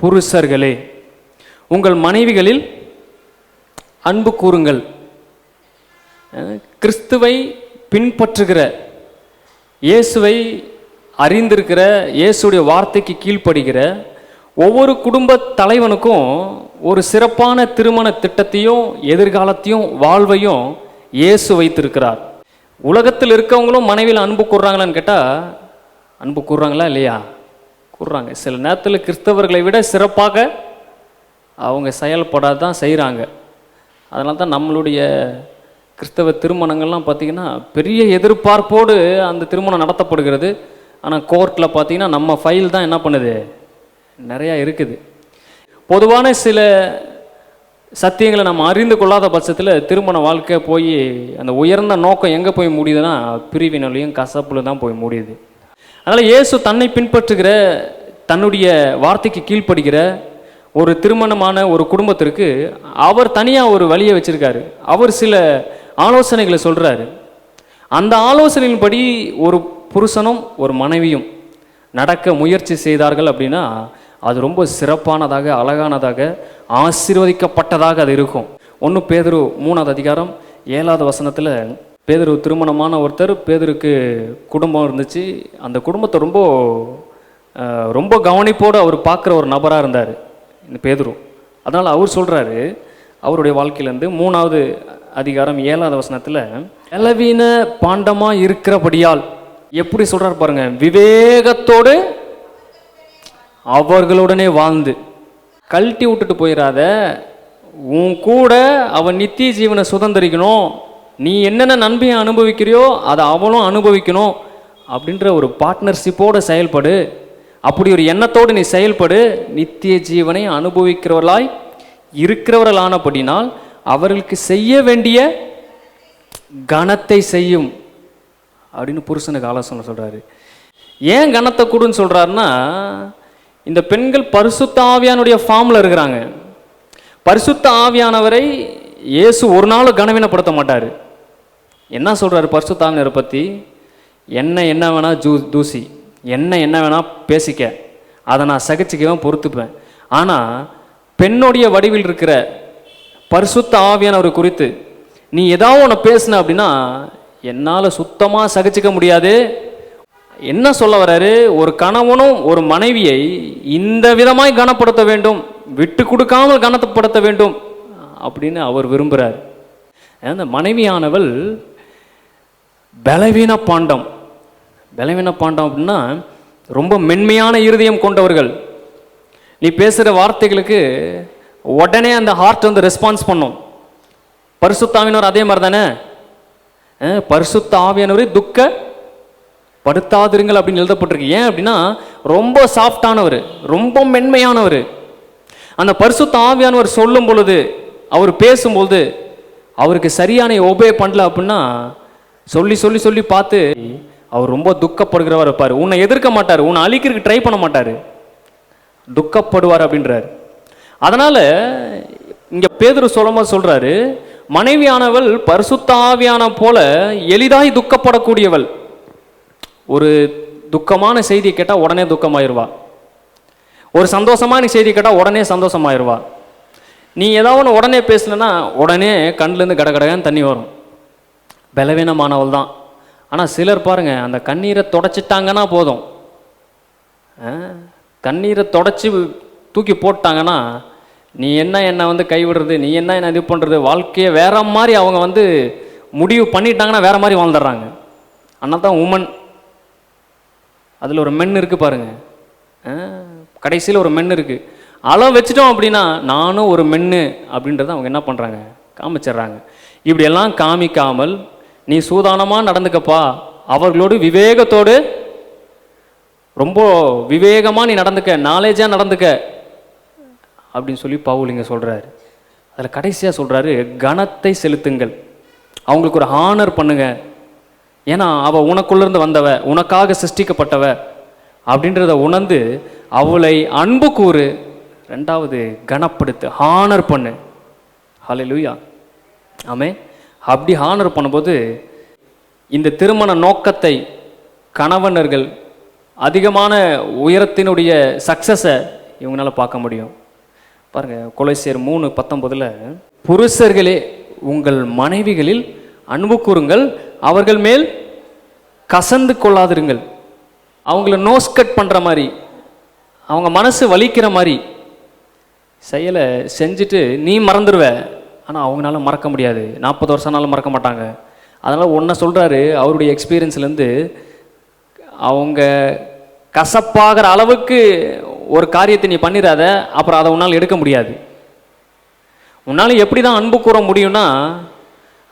புருஷர்களே உங்கள் மனைவிகளில் அன்பு கூறுங்கள். கிறிஸ்துவை பின்பற்றுகிற, இயேசுவை அறிந்திருக்கிற, இயேசுடைய வார்த்தைக்கு கீழ்ப்படுகிற ஒவ்வொரு குடும்ப தலைவனுக்கும் ஒரு சிறப்பான திருமண திட்டத்தையும் எதிர்காலத்தையும் வாழ்வையும் இயேசு வைத்திருக்கிறார். உலகத்தில் இருக்கவங்களும் மனைவியில் அன்பு கூறுறாங்களான்னு கேட்டால் அன்பு கூறுறாங்களா இல்லையா? கூறுறாங்க. சில நேரத்தில் கிறிஸ்தவர்களை விட சிறப்பாக அவங்க செயல்படாதான் செய்கிறாங்க. அதனால தான் நம்மளுடைய கிறிஸ்தவ திருமணங்கள்லாம் பார்த்திங்கன்னா பெரிய எதிர்பார்ப்போடு அந்த திருமணம் நடத்தப்படுகிறது. ஆனால் கோர்ட்டில் பார்த்திங்கன்னா நம்ம ஃபைல் தான் என்ன பண்ணுது, நிறையா இருக்குது. பொதுவான சில சத்தியங்களை நம்ம அறிந்து கொள்ளாத பட்சத்தில் திருமண வாழ்க்கை போய் அந்த உயர்ந்த நோக்கம் எங்கே போய் முடியுதுன்னா பிரிவினையிலையும் கசப்புல தான் போய் முடியுது. அதனால் இயேசு தன்னை பின்பற்றுகிற, தன்னுடைய வார்த்தைக்கு கீழ்ப்படுகிற ஒரு திருமணமான ஒரு குடும்பத்திற்கு அவர் தனியாக ஒரு வழியை வச்சுருக்காரு. அவர் சில ஆலோசனைகளை சொல்கிறாரு. அந்த ஆலோசனையின்படி ஒரு புருஷனும் ஒரு மனைவியும் நடக்க முயற்சி செய்தார்கள் அப்படின்னா அது ரொம்ப சிறப்பானதாக, அழகானதாக, ஆசீர்வதிக்கப்பட்டதாக அது இருக்கும். 1 பேதுரு 3வது அதிகாரம் 7வது வசனத்தில் பேதுரு திருமணமான ஒருத்தர், பேதுருக்கு குடும்பம் இருந்துச்சு. அந்த குடும்பத்தை ரொம்ப கவனிப்போடு அவர் பார்க்குற ஒரு நபராக இருந்தார் இந்த பேதுரு. அதனால் அவர் சொல்கிறாரு, அவருடைய வாழ்க்கையிலேருந்து 3வது அதிகாரம் 7வது வசனத்தில் பலவீன பாண்டமாக இருக்கிறபடியால் எப்படி சொல்கிறார் பாருங்க, விவேகத்தோடு அவர்களுடனே வாழ்ந்து கழட்டி விட்டுட்டு போயிடாத, உன் கூட அவன் நித்திய ஜீவனை சுதந்திரிக்கணும், நீ என்னென்ன நன்மையை அனுபவிக்கிறியோ அதை அவளும் அனுபவிக்கணும் அப்படின்ற ஒரு பார்ட்னர்ஷிப்போடு செயல்படு. அப்படி ஒரு எண்ணத்தோடு நீ செயல்படு. நித்திய ஜீவனை அனுபவிக்கிறவர்களாய் இருக்கிறவர்களானபடினால் அவர்களுக்கு செய்ய வேண்டிய கனத்தை செய்யும் அப்படின்னு புருஷனுக்கு ஆலோசனை சொல்கிறாரு. ஏன் கனத்தை கூடுன்னு சொல்கிறாருன்னா, இந்த பெண்கள் பரிசுத்த ஆவியானுடைய ஃபார்மில் இருக்கிறாங்க. பரிசுத்த ஆவியானவரை இயேசு ஒரு நாள் கனவீனப்படுத்த மாட்டார். என்ன சொல்கிறாரு பரிசுத்த ஆவியானவரை பற்றி? என்ன வேணா தூசி, என்ன வேணா பேசிக்க, அதை நான் சகிச்சுக்குவேன், பொறுத்துப்பேன். ஆனால் பெண்ணுடைய வடிவில் இருக்கிற பரிசுத்த ஆவியானவர் குறித்து நீ ஏதாவது ஒன்று பேசின அப்படின்னா என்னால் சுத்தமாக சகிச்சிக்க முடியாது. என்ன சொல்ல வர்றாரு? ஒரு கணவனும் ஒரு மனைவியை இந்த விதமாய் கனப்படுத்த வேண்டும், விட்டு கொடுக்காமல் கனப்படுத்த வேண்டும் அப்படின்னு அவர் விரும்புகிறார். அந்த மனைவியானவள் பலவீன பாண்டம். பலவீன பாண்டம் அப்படின்னா ரொம்ப மென்மையான இருதயம் கொண்டவர்கள். நீ பேசுகிற வார்த்தைகளுக்கு உடனே அந்த ஹார்ட் வந்து ரெஸ்பான்ஸ் பண்ணும். பரிசுத்த ஆவியானவர் அதே மாதிரி தானே. பரிசுத்த ஆவியானவரை துக்கப்படுத்தாதிருங்கள் அப்படின்னு எழுதப்பட்டிருக்கு. ஏன் அப்படின்னா ரொம்ப சாஃப்டானவர், ரொம்ப மென்மையானவர். அந்த பரிசுத்த ஆவியானவர் சொல்லும் பொழுது, அவர் பேசும்போது அவருக்கு சரியான ஒபே பண்ணல அப்படின்னா சொல்லி சொல்லி சொல்லி பார்த்து அவர் ரொம்ப துக்கப்படுகிறவர் இருப்பார். உன்னை எதிர்க்க மாட்டார், உன்னை அழிக்கிறதுக்கு ட்ரை பண்ண மாட்டார், துக்கப்படுவார் அப்படின்றார். அதனால் இங்கே பேதுரு சொல்லும்போது சொல்கிறாரு, மனைவியானவள் பரிசுத்த ஆவியான போல எளிதாய் துக்கப்படக்கூடியவள். ஒரு துக்கமான செய்தியை கேட்டால் உடனே துக்கமாயிருவா, ஒரு சந்தோஷமான செய்தி கேட்டால் உடனே சந்தோஷமாயிருவா. நீ ஏதாவது ஒன்று உடனே பேசலன்னா உடனே கண்ணிலேருந்து கடகடன்னு தண்ணி வரும். பலவீனமானவள் தான். ஆனால் சிலர் பாருங்க, அந்த கண்ணீரை தொடச்சிட்டாங்கன்னா போதும், கண்ணீரை தொடச்சி தூக்கி போட்டாங்கன்னா நீ என்ன வந்து கைவிடுறது, நீ என்ன இது பண்ணுறது, வாழ்க்கையை வேற மாதிரி அவங்க வந்து முடிவு பண்ணிட்டாங்கன்னா வேற மாதிரி வாழ்ந்துடுறாங்க. ஆனால் தான் உமன், அதில் ஒரு மென் இருக்குது பாருங்க, கடைசியில் ஒரு மென் இருக்குது. அளவு வச்சுட்டோம் அப்படின்னா நானும் ஒரு மென்னு அப்படின்றத அவங்க என்ன பண்ணுறாங்க, காமிச்சிட்றாங்க. இப்படியெல்லாம் காமிக்காமல் நீ சூதானமாக நடந்துக்கப்பா, அவர்களோடு விவேகத்தோடு, ரொம்ப விவேகமாக நீ நடந்துக்க, நாலேஜாக நடந்துக்க அப்படின்னு சொல்லி பவுல் இங்கே சொல்கிறாரு. அதில் கடைசியாக சொல்கிறாரு, கனத்தை செலுத்துங்கள், அவங்களுக்கு ஒரு ஹானர் பண்ணுங்க. ஏன்னா அவள் உனக்குள்ளேருந்து வந்தவ, உனக்காக சிருஷ்டிக்கப்பட்டவ அப்படின்றத உணர்ந்து அவளை அன்பு கூறு. 2வது கனப்படுத்து, ஹானர் பண்ணு. ஹல்லேலூயா, ஆமே. அப்படி ஹானர் பண்ணும்போது இந்த திருமண நோக்கத்தை கணவனர்கள் அதிகமான உயரத்தினுடைய சக்ஸஸை இவங்களால பார்க்க முடியும். பாருங்கள், கொலோசியர் 3:19, புருஷர்களே உங்கள் மனைவிகளில் அன்பு கூறுங்கள், அவர்கள் மேல் கசந்து கொள்ளாதிருங்கள். அவங்கள நோஸ் கட் பண்ணுற மாதிரி, அவங்க மனசு வலிக்கிற மாதிரி செயலை செஞ்சுட்டு நீ மறந்துடுவ, ஆனால் அவங்களால மறக்க முடியாது. 40 வருஷம்னாலும் மறக்க மாட்டாங்க. அதனால் ஒன்றை சொல்கிறாரு, அவருடைய எக்ஸ்பீரியன்ஸ்லேருந்து, அவங்க கசப்பாகிற அளவுக்கு ஒரு காரியத்தை நீ பண்ணிடாத, அப்புறம் அதை உன்னால் எடுக்க முடியாது. உன்னால் எப்படி தான் அன்பு கூற முடியும்னா,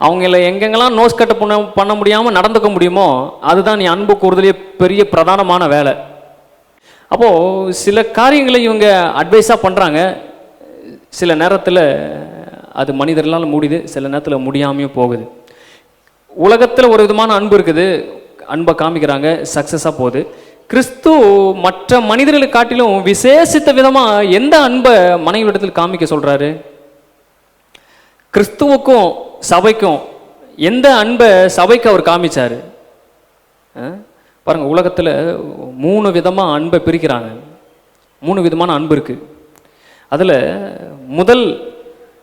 அவங்கள எங்கெங்கெல்லாம் நோஸ் கட்ட பண்ண முடியாமல் நடந்துக்க முடியுமோ அதுதான் நீ அன்பு கூறுதலே பெரிய பிரதானமான வேலை. அப்போது சில காரியங்களை இவங்க அட்வைஸாக பண்ணுறாங்க. சில நேரத்தில் அது மனிதர்களால் முடியுது, சில நேரத்தில் முடியாமையும் போகுது. உலகத்தில் ஒரு விதமான அன்பு இருக்குது, அன்பை காமிக்கிறாங்க, சக்ஸஸாக போகுது. கிறிஸ்து மற்ற மனிதர்களை காட்டிலும் விசேஷித்த விதமாக எந்த அன்பை மனைவிடத்தில் காமிக்க சொல்கிறாரு? கிறிஸ்துவுக்கும் சபைக்கும் எந்த அன்பை சபைக்கு அவர் காமிச்சார்? பாருங்கள், உலகத்தில் 3 விதமாக அன்பை பிரிக்கிறாங்க. 3 விதமான அன்பு இருக்குது. அதில் முதல்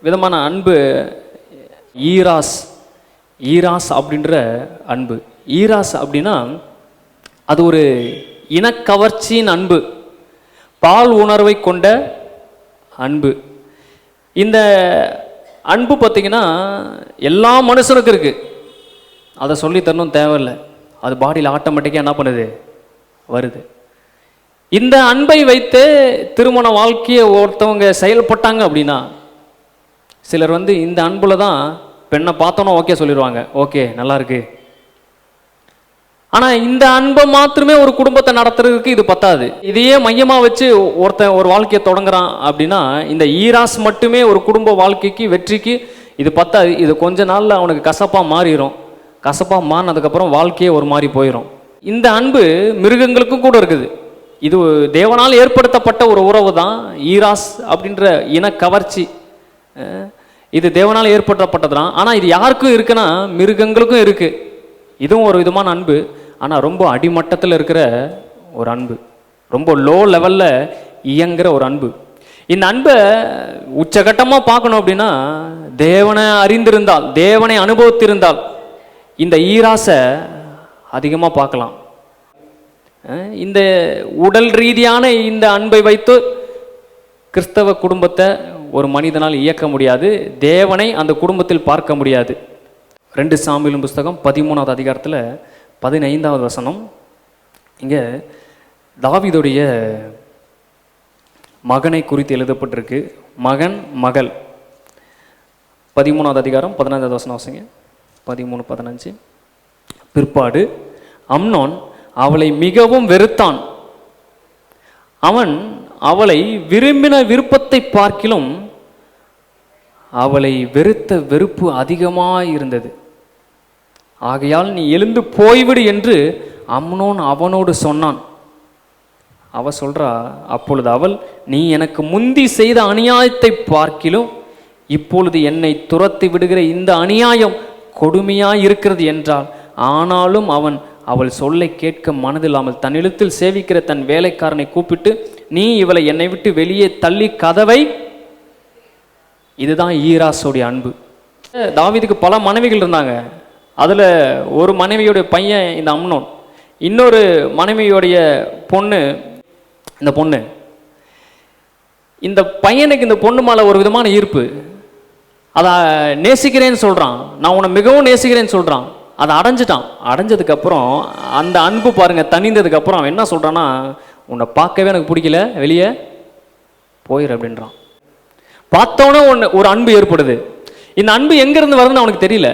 விதமான அன்பு ஈராஸ் அப்படின்ற அன்பு. ஈராஸ் அப்படின்னா அது ஒரு இனக்கவர்ச்சியின் அன்பு, பால் உணர்வை கொண்ட அன்பு. இந்த அன்பு பார்த்திங்கன்னா எல்லா மனுஷனுக்கும் இருக்குது, அதை சொல்லி தரணும் தேவையில்லை, அது பாடியில் ஆட்டோமேட்டிக்காக என்ன பண்ணுது, வருது. இந்த அன்பை வைத்து திருமண வாழ்க்கையை ஒருத்தவங்க செயல்பட்டாங்க அப்படின்னா, சிலர் இந்த அன்பில் தான் பெண்ணை பார்த்தோன்னா ஓகே சொல்லிடுவாங்க, ஓகே நல்லா இருக்கு. ஆனால் இந்த அன்பை மாத்திரமே ஒரு குடும்பத்தை நடத்துறதுக்கு இது பத்தாது. இதையே மையமாக வச்சு ஒருத்தன் ஒரு வாழ்க்கையை தொடங்குறான் அப்படின்னா, இந்த ஈராஸ் மட்டுமே ஒரு குடும்ப வாழ்க்கைக்கு வெற்றிக்கு இது பத்தாது. இது கொஞ்ச நாளில் அவனுக்கு கசப்பாக மாறிடும். கசப்பாக மாறினதுக்கப்புறம் வாழ்க்கையே ஒரு மாதிரி போயிடும். இந்த அன்பு மிருகங்களுக்கும் கூட இருக்குது. இது தேவனால் ஏற்படுத்தப்பட்ட ஒரு உறவு தான் ஈராஸ் அப்படின்ற இன கவர்ச்சி. இது தேவனால் ஏற்படுத்தப்பட்டது தான். ஆனால் இது யாருக்கும் இருக்குன்னா மிருகங்களுக்கும் இருக்குது. இதுவும் ஒரு விதமான அன்பு, ஆனால் ரொம்ப அடிமட்டத்தில் இருக்கிற ஒரு அன்பு, ரொம்ப லோ லெவலில் இயங்குகிற ஒரு அன்பு. இந்த அன்பை உச்சகட்டமாக பார்க்கணும் அப்படின்னா, தேவனை அறிந்திருந்தால், தேவனை அனுபவித்திருந்தால் இந்த ஈராசை அதிகமாக பார்க்கலாம். இந்த உடல் ரீதியான இந்த அன்பை வைத்து கிறிஸ்தவ குடும்பத்தை ஒரு மனிதனால் இயக்க முடியாது, தேவனை அந்த குடும்பத்தில் பார்க்க முடியாது. 2 சாமுவேல் புஸ்தகம் 13வது அதிகாரத்தில் 15வது வசனம், இங்கே தாவீதுடைய மகனை குறித்து எழுதப்பட்டிருக்கு. மகன் மகள். 13வது அதிகாரம் 15வது வசனம் வாசிங்க. 13:15. பிற்பாடு அம்னோன் அவளை மிகவும் வெறுத்தான். அவன் அவளை விரும்பின விருப்பத்தை பார்க்கிலும் அவளை வெறுத்த வெறுப்பு அதிகமாக இருந்தது. ஆகையால் நீ எழுந்து போய்விடு என்று அம்னோன் அவனோடு சொன்னான். அவ சொல்றா, அப்பொழுது அவள், நீ எனக்கு முந்தி செய்த அநியாயத்தை பார்க்கிலும் இப்பொழுது என்னை துரத்தி விடுகிற இந்த அநியாயம் கொடுமையாய் இருக்கிறது என்றாள். ஆனாலும் அவன் அவள் சொல்லை கேட்க மனதில்லாமல் தன்னிடத்தில் சேவிக்கிற தன் வேலைக்காரனை கூப்பிட்டு, நீ இவளை என்னை விட்டு வெளியே தள்ளி கதவை. இதுதான் ஈராஸோடைய அன்பு. தாவீதுக்கு பல மனைவிகள் இருந்தாங்க. அதில் ஒரு மனைவியோடைய பையன் இந்த அம்னோன், இன்னொரு மனைவியோடைய பொண்ணு இந்த பொண்ணு. இந்த பையனுக்கு இந்த பொண்ணு மேலே ஒரு விதமான ஈர்ப்பு. அதை நேசிக்கிறேன்னு சொல்கிறான், நான் உன்னை மிகவும் நேசிக்கிறேன்னு சொல்கிறான். அதை அடைஞ்சிட்டான். அடைஞ்சதுக்கப்புறம் அந்த அன்பு பாருங்கள், தனிந்ததுக்கப்புறம் அவன் என்ன சொல்கிறான்னா, உன்னை பார்க்கவே எனக்கு பிடிக்கல, வெளியே போயிரு அப்படின்றான். பார்த்தோன்னே ஒரு அன்பு ஏற்படுது. இந்த அன்பு எங்கேருந்து வருதுன்னு அவனுக்கு தெரியல,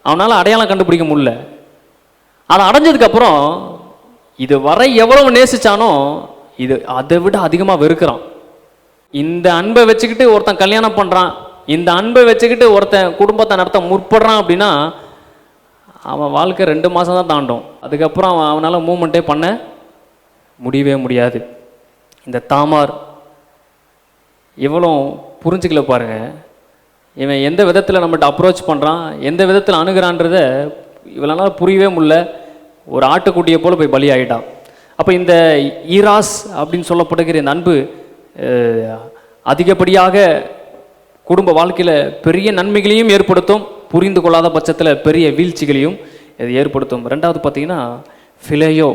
அவனால் அடையாளம் கண்டுபிடிக்க முடியல. அதை அடைஞ்சதுக்கப்புறம் இது வரை எவ்வளவு நேசிச்சானோ இது அதை விட அதிகமாக வெறுக்கிறான். இந்த அன்பை வச்சுக்கிட்டு ஒருத்தன் கல்யாணம் பண்ணுறான், இந்த அன்பை வச்சுக்கிட்டு ஒருத்தன் குடும்பத்தை நடத்த முற்படுறான் அப்படின்னா அவன் வாழ்க்கை 2 மாதம் தான் தாண்டும். அதுக்கப்புறம் அவனால் மூமெண்ட்டே பண்ண முடியவே முடியாது. இந்த தாமார் இவ்வளோ புரிஞ்சுக்கல பாருங்க. இவன் எந்த விதத்தில் நம்மகிட்ட அப்ரோச் பண்ணுறான், எந்த விதத்தில் அணுகிறான்றத இவளால் புரியவே முடியல. ஒரு ஆட்டுக்குட்டியை போல் போய் பலி ஆகிட்டான். அப்போ இந்த ஈராஸ் அப்படின்னு சொல்லப்படுகிற இந்த அன்பு அதிகப்படியாக குடும்ப வாழ்க்கையில் பெரிய நன்மைகளையும் ஏற்படுத்தும், புரிந்து கொள்ளாத பட்சத்தில் பெரிய வீழ்ச்சிகளையும் இது ஏற்படுத்தும். ரெண்டாவது பார்த்தீங்கன்னா ஃபிலேயோ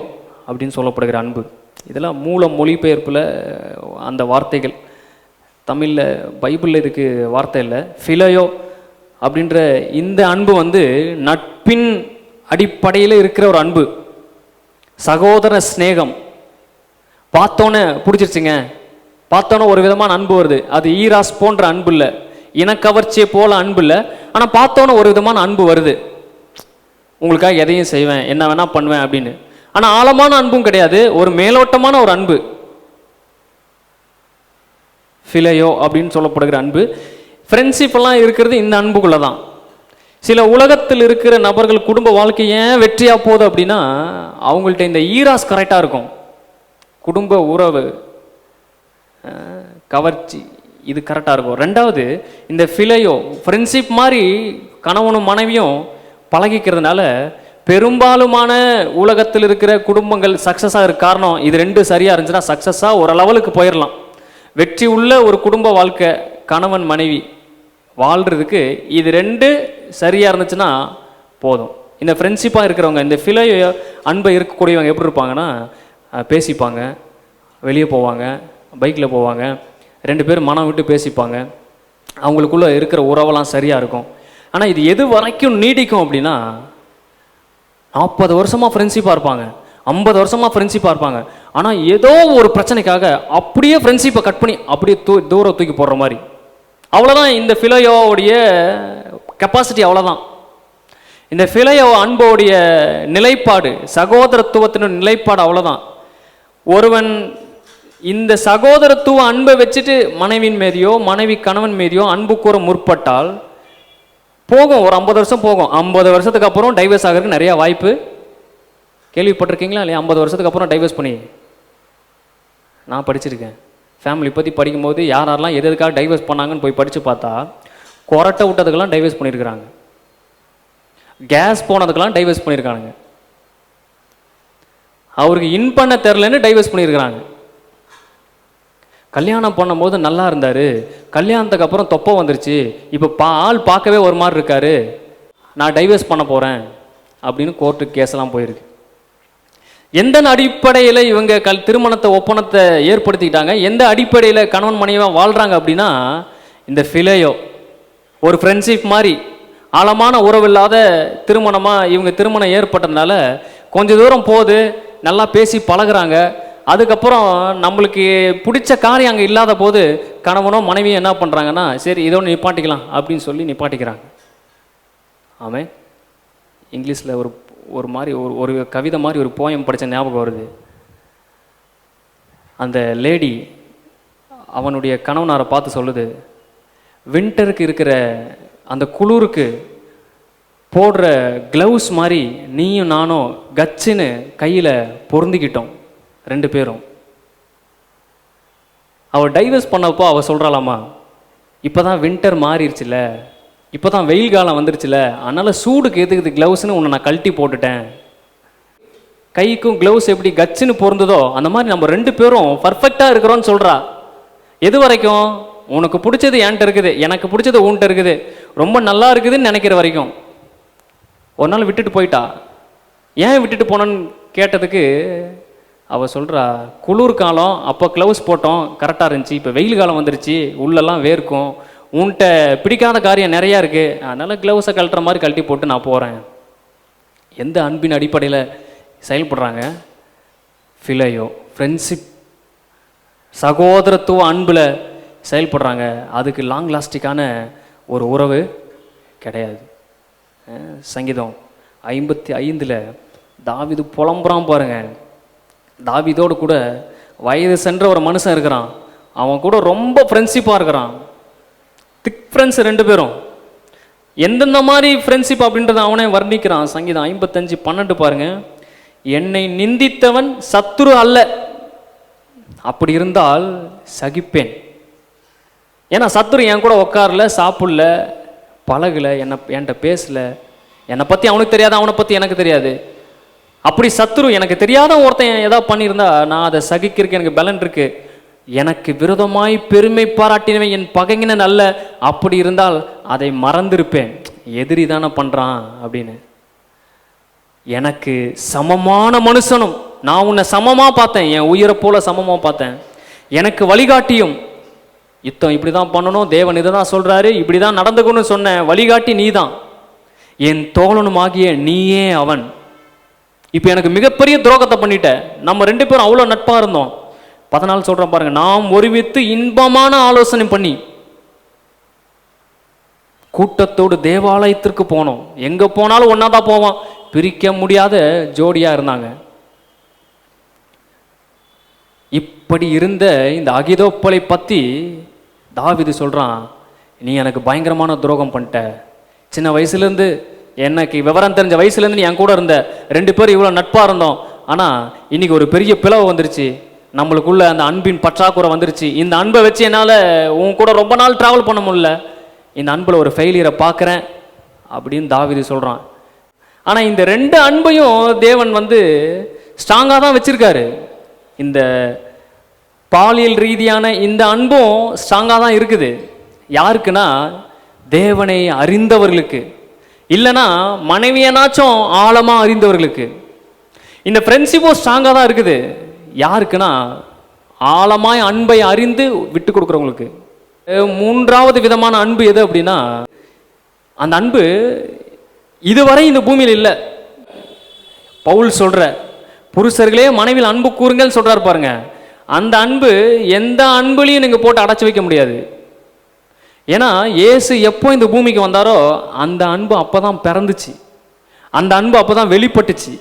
அப்படின்னு சொல்லப்படுகிற அன்பு. இதெல்லாம் மூல மொழிபெயர்ப்பில் அந்த வார்த்தைகள், தமிழில் பைபிளில் இதுக்கு வார்த்தை இல்லை. ஃபிலேயோ அப்படின்ற இந்த அன்பு வந்து நட்பின் அடிப்படையில் இருக்கிற ஒரு அன்பு, சகோதர ஸ்நேகம். பார்த்தோன்னே பிடிச்சிருச்சுங்க, பார்த்தோன்னே ஒரு விதமான அன்பு வருது. அது ஈராஸ் போன்ற அன்பு இல்லை, இனக்கவர்ச்சியை போல அன்பு இல்லை, ஆனால் பார்த்தோன்னே ஒரு விதமான அன்பு வருது. உங்களுக்காக எதையும் செய்வேன், என்ன வேணா பண்ணுவேன் அப்படின்னு. ஆனால் ஆழமான அன்பும் கிடையாது, ஒரு மேலோட்டமான ஒரு அன்பு. ஃபிலேயோ அப்படின்னு சொல்லப்படுகிற அன்பு. ஃப்ரெண்ட்ஷிப் எல்லாம் இருக்கிறது இந்த அன்புக்குள்ள தான். சில உலகத்தில் இருக்கிற நபர்கள் குடும்ப வாழ்க்கை ஏன் வெற்றியாக போகுது அப்படின்னா, அவங்கள்ட்ட இந்த ஈராஸ் கரெக்டாக இருக்கும். குடும்ப உறவு, கவர்ச்சி, இது கரெக்டாக இருக்கும். ரெண்டாவது, இந்த ஃபிலேயோ ஃப்ரெண்ட்ஷிப் மாதிரி கணவனும் மனைவியும் பழகிக்கிறதுனால பெரும்பாலுமான உலகத்தில் இருக்கிற குடும்பங்கள் சக்ஸஸாக இருக்க காரணம் இது ரெண்டு சரியாக இருந்துச்சுன்னா சக்ஸஸாக ஒரு லெவலுக்கு போயிடலாம். வெற்றி உள்ள ஒரு குடும்ப வாழ்க்கை, கணவன் மனைவி வாழ்கிறதுக்கு இது ரெண்டு சரியாக இருந்துச்சுன்னா போதும். இந்த ஃப்ரெண்ட்ஷிப்பாக இருக்கிறவங்க, இந்த ஃபிலேயோ அன்பை இருக்கக்கூடியவங்க எப்படி இருப்பாங்கன்னா, பேசிப்பாங்க, வெளியே போவாங்க, பைக்கில் போவாங்க, ரெண்டு பேரும் மனம் விட்டு பேசிப்பாங்க, அவங்களுக்குள்ளே இருக்கிற உறவெல்லாம் சரியாக இருக்கும். ஆனால் இது எது வரைக்கும் நீடிக்கும் அப்படின்னா, 40 வருஷமாக ஃப்ரெண்ட்ஷிப்பாக இருப்பாங்க, 50 வருஷமாக ஃப்ரெண்ட்ஷிப்பாக இருப்பாங்க. ஆனால் ஏதோ ஒரு பிரச்சனைக்காக அப்படியே ஃப்ரெண்ட்ஷிப்பை கட் பண்ணி அப்படியே தூரம் தூக்கி போடுற மாதிரி. அவ்வளோதான் இந்த ஃபிலேயோவுடைய கெப்பாசிட்டி, அவ்வளோதான். இந்த ஃபிலேயோ அன்போடைய நிலைப்பாடு, சகோதரத்துவத்தின் நிலைப்பாடு அவ்வளோதான். ஒருவன் இந்த சகோதரத்துவ அன்பை வச்சுட்டு மனைவின் மீதியோ மனைவி கணவன் மீதியோ அன்பு கூற முற்பட்டால் போகும், ஒரு 50 வருஷம் போகும். 50 வருஷத்துக்கு அப்புறம் டைவர்ஸ் ஆகிறதுக்கு நிறைய வாய்ப்பு. கேள்விப்பட்டிருக்கீங்களா இல்லையா? 50 வருஷத்துக்கு அப்புறம் டைவர்ஸ் பண்ணி நான் படிச்சிருக்கேன். ஃபேமிலி பற்றி படிக்கும்போது யாரெல்லாம் எதுக்காக டைவர்ஸ் பண்ணாங்கன்னு போய் படித்து பார்த்தா, கொரட்டை விட்டதுக்கெல்லாம் டைவர்ஸ் பண்ணியிருக்கிறாங்க, கேஸ் போனதுக்கெல்லாம் டைவர்ஸ் பண்ணியிருக்காங்க, அவருக்கு இன் பண்ண தெரிலன்னு டைவர்ஸ் பண்ணியிருக்கிறாங்க. கல்யாணம் பண்ணும்போது நல்லா இருந்தார், கல்யாணத்துக்கு அப்புறம் தொப்பை வந்துருச்சு, இப்போ ஆள் பார்க்கவே ஒரு மாதிரி இருக்காரு, நான் டைவர்ஸ் பண்ண போகிறேன் அப்படின்னு கோர்ட்டுக்கு கேஸெல்லாம் போயிருக்கு. எந்த அடிப்படையில் இவங்க திருமணத்தை ஒப்பந்தத்தை ஏற்படுத்திக்கிட்டாங்க, எந்த அடிப்படையில் கணவன் மனைவியாக வாழ்கிறாங்க அப்படின்னா, இந்த ஃபிலேயோ ஒரு ஃப்ரெண்ட்ஷிப் மாதிரி ஆழமான உறவில்லாத திருமணமாக இவங்க திருமணம் ஏற்பட்டதுனால கொஞ்ச தூரம் போகுது, நல்லா பேசி பழகுறாங்க. அதுக்கப்புறம் நம்மளுக்கு பிடிச்ச காரியம் அங்கே இல்லாத போது கணவனோ மனைவியும் என்ன பண்ணுறாங்கன்னா, சரி இதோடு நிப்பாட்டிக்கலாம் அப்படின்னு சொல்லி நிப்பாட்டிக்கிறாங்க. ஆமாம், இங்கிலீஷில் ஒரு மாதிரி ஒரு கவிதை மாதிரி ஒரு போயம் படித்த ஞாபகம் வருது. அந்த லேடி அவனுடைய கணவனாரை பார்த்து சொல்லுது, வின்டருக்கு இருக்கிற அந்த குளிருக்கு போடுற க்ளவுஸ் மாதிரி நீயும் நானும் கச்சுன்னு கையில் பொருந்திக்கிட்டோம் ரெண்டு பேரும். அவள் டைவர்ஸ் பண்ணப்போ அவள் சொல்கிறாளாமா, இப்போ தான் வின்டர் மாறிடுச்சுல, இப்போ தான் வெயில் காலம் வந்துருச்சுல, அதனால் சூடுக்கு எதுக்குது க்ளவுஸ்னு உன்னை நான் கழட்டி போட்டுட்டேன். கைக்கும் க்ளவுஸ் எப்படி கச்சுன்னு பொருந்ததோ அந்த மாதிரி நம்ம ரெண்டு பேரும் பர்ஃபெக்டாக இருக்கிறோன்னு சொல்கிறா. எது வரைக்கும்? உனக்கு பிடிச்சது என்கிட்ட இருக்குது, எனக்கு பிடிச்சது உன்கிட்ட இருக்குது, ரொம்ப நல்லா இருக்குதுன்னு நினைக்கிற வரைக்கும். ஒரு நாள் விட்டுட்டு போயிட்டா. ஏன் விட்டுட்டு போனோன்னு கேட்டதுக்கு அவள் சொல்கிறா, குளிர் காலம் அப்போ க்ளவுஸ் போட்டோம் கரெக்டாக இருந்துச்சு, இப்போ வெயில் காலம் வந்துருச்சு, உள்ளெல்லாம் வேர்க்கும், உன்கிட்ட பிடிக்காத காரியம் நிறையா இருக்குது, அதனால் க்ளவுஸை கழட்டுற மாதிரி கழட்டி போட்டு நான் போகிறேன். எந்த அன்பின் அடிப்படையில் செயல்படுறாங்க? ஃபிலேயோ ஃப்ரெண்ட்ஷிப், சகோதரத்துவ அன்பில் செயல்படுறாங்க. அதுக்கு லாங் லாஸ்டிக்கான ஒரு உறவு கிடையாது. சங்கீதம் 55 தாவீது புலம்புறான் பாருங்க. தாவீதோடு கூட வயது சென்ற ஒரு மனுஷன் இருக்கிறான், அவன் கூட ரொம்ப ஃப்ரெண்ட்ஷிப்பாக இருக்கிறான், திக் ஃப்ரெண்ட்ஸ் ரெண்டு பேரும். எந்தெந்த மாதிரி ஃப்ரெண்ட்ஷிப் அப்படின்றத அவனே வர்ணிக்கிறான். சங்கீதம் 55:12 பாருங்க. என்னை நிந்தித்தவன் சத்துரு அல்ல, அப்படி இருந்தால் சகிப்பேன். ஏன்னா சத்துரு என் கூட உட்காரல, சாப்பிடல, பழகலை, என்கிட்ட பேசல, என்னை பற்றி அவனுக்கு தெரியாது, அவனை பற்றி எனக்கு தெரியாது. அப்படி சத்துரு எனக்கு தெரியாத ஒருத்தன் ஏதாவது பண்ணியிருந்தா நான் அதை சகிக்கிறதுக்கு எனக்கு பலன் இருக்கு. எனக்கு விரோதமாய் பெருமை பாராட்டினவன் என் பகைஞனன் அல்ல, அப்படி இருந்தால் அதை மறந்திருப்பேன். எதிரி தானே பண்ணுறான் அப்படின்னு. எனக்கு சமமான மனுஷனும், நான் உன்னை சமமாக பார்த்தேன், என் உயிரை போல சமமாக பார்த்தேன். எனக்கு வழிகாட்டியும், யுத்தம் இப்படி தான் பண்ணணும், தேவன் இதை தான் சொல்கிறாரு, இப்படி தான் நடந்துக்கணும்னு சொன்ன வழிகாட்டி நீ தான், என் தோழனும் ஆகிய நீயே அவன். இப்போ எனக்கு மிகப்பெரிய துரோகத்தை பண்ணிட்ட. நம்ம 2 பேரும் அவ்வளோ நட்பாக இருந்தோம். 14 சொல்கிறேன் பாருங்க, நாம் ஒருமித்து இன்பமான ஆலோசனை பண்ணி கூட்டத்தோடு தேவாலயத்திற்கு போனோம். எங்கே போனாலும் ஒன்றா தான் போவோம், பிரிக்க முடியாத ஜோடியாக இருந்தாங்க. இப்படி இருந்த இந்த அகிதோப்பலை பற்றி தாவீது சொல்கிறான், நீ எனக்கு பயங்கரமான துரோகம் பண்ணிட்ட. சின்ன வயசுலேருந்து, எனக்கு விவரம் தெரிஞ்ச வயசுலேருந்து நீ என் கூட இருந்த, 2 பேரும் இவ்வளோ நட்பாக இருந்தோம். ஆனால் இன்னைக்கு ஒரு பெரிய பிளவு வந்துருச்சு, நம்மளுக்குள்ள அந்த அன்பின் பற்றாக்குறை வந்துருச்சு. இந்த அன்பை வச்சு என்னால் உன் கூட ரொம்ப நாள் ட்ராவல் பண்ண முடியல, இந்த அன்பில் ஒரு ஃபெயிலியரை பார்க்குறேன் அப்படின்னு தாவீது சொல்கிறான். ஆனால் இந்த 2 அன்பையும் தேவன் ஸ்ட்ராங்காக தான் வச்சுருக்காரு. இந்த பாலியல் ரீதியான இந்த அன்பும் ஸ்ட்ராங்காக தான் இருக்குது. யாருக்குன்னா தேவனை அறிந்தவர்களுக்கு, இல்லைன்னா மனைவியனாச்சும் ஆழமாக அறிந்தவர்களுக்கு. இந்த ஃப்ரெண்ட்ஷிப்பும் ஸ்ட்ராங்காக தான் இருக்குது. யாருக்குன்னா ஆழமாய் அன்பை அறிந்து விட்டு கொடுக்குறவங்களுக்கு. 3வது விதமான அன்பு எது அப்படின்னா, அந்த அன்பு இதுவரை இந்த பூமியில் இல்லை. பவுல் சொல்ற, புருஷர்களே மனைவியில் அன்பு கூறுங்கள் சொல்றாரு பாருங்க. அந்த அன்பு எந்த அன்புலையும் நீங்க போட்டு அடைச்சி வைக்க முடியாது. ஏன்னா இயேசு எப்போ இந்த பூமிக்கு வந்தாரோ அந்த அன்பு அப்பதான் பிறந்துச்சு, அந்த அன்பு அப்பதான் வெளிப்பட்டுச்சு.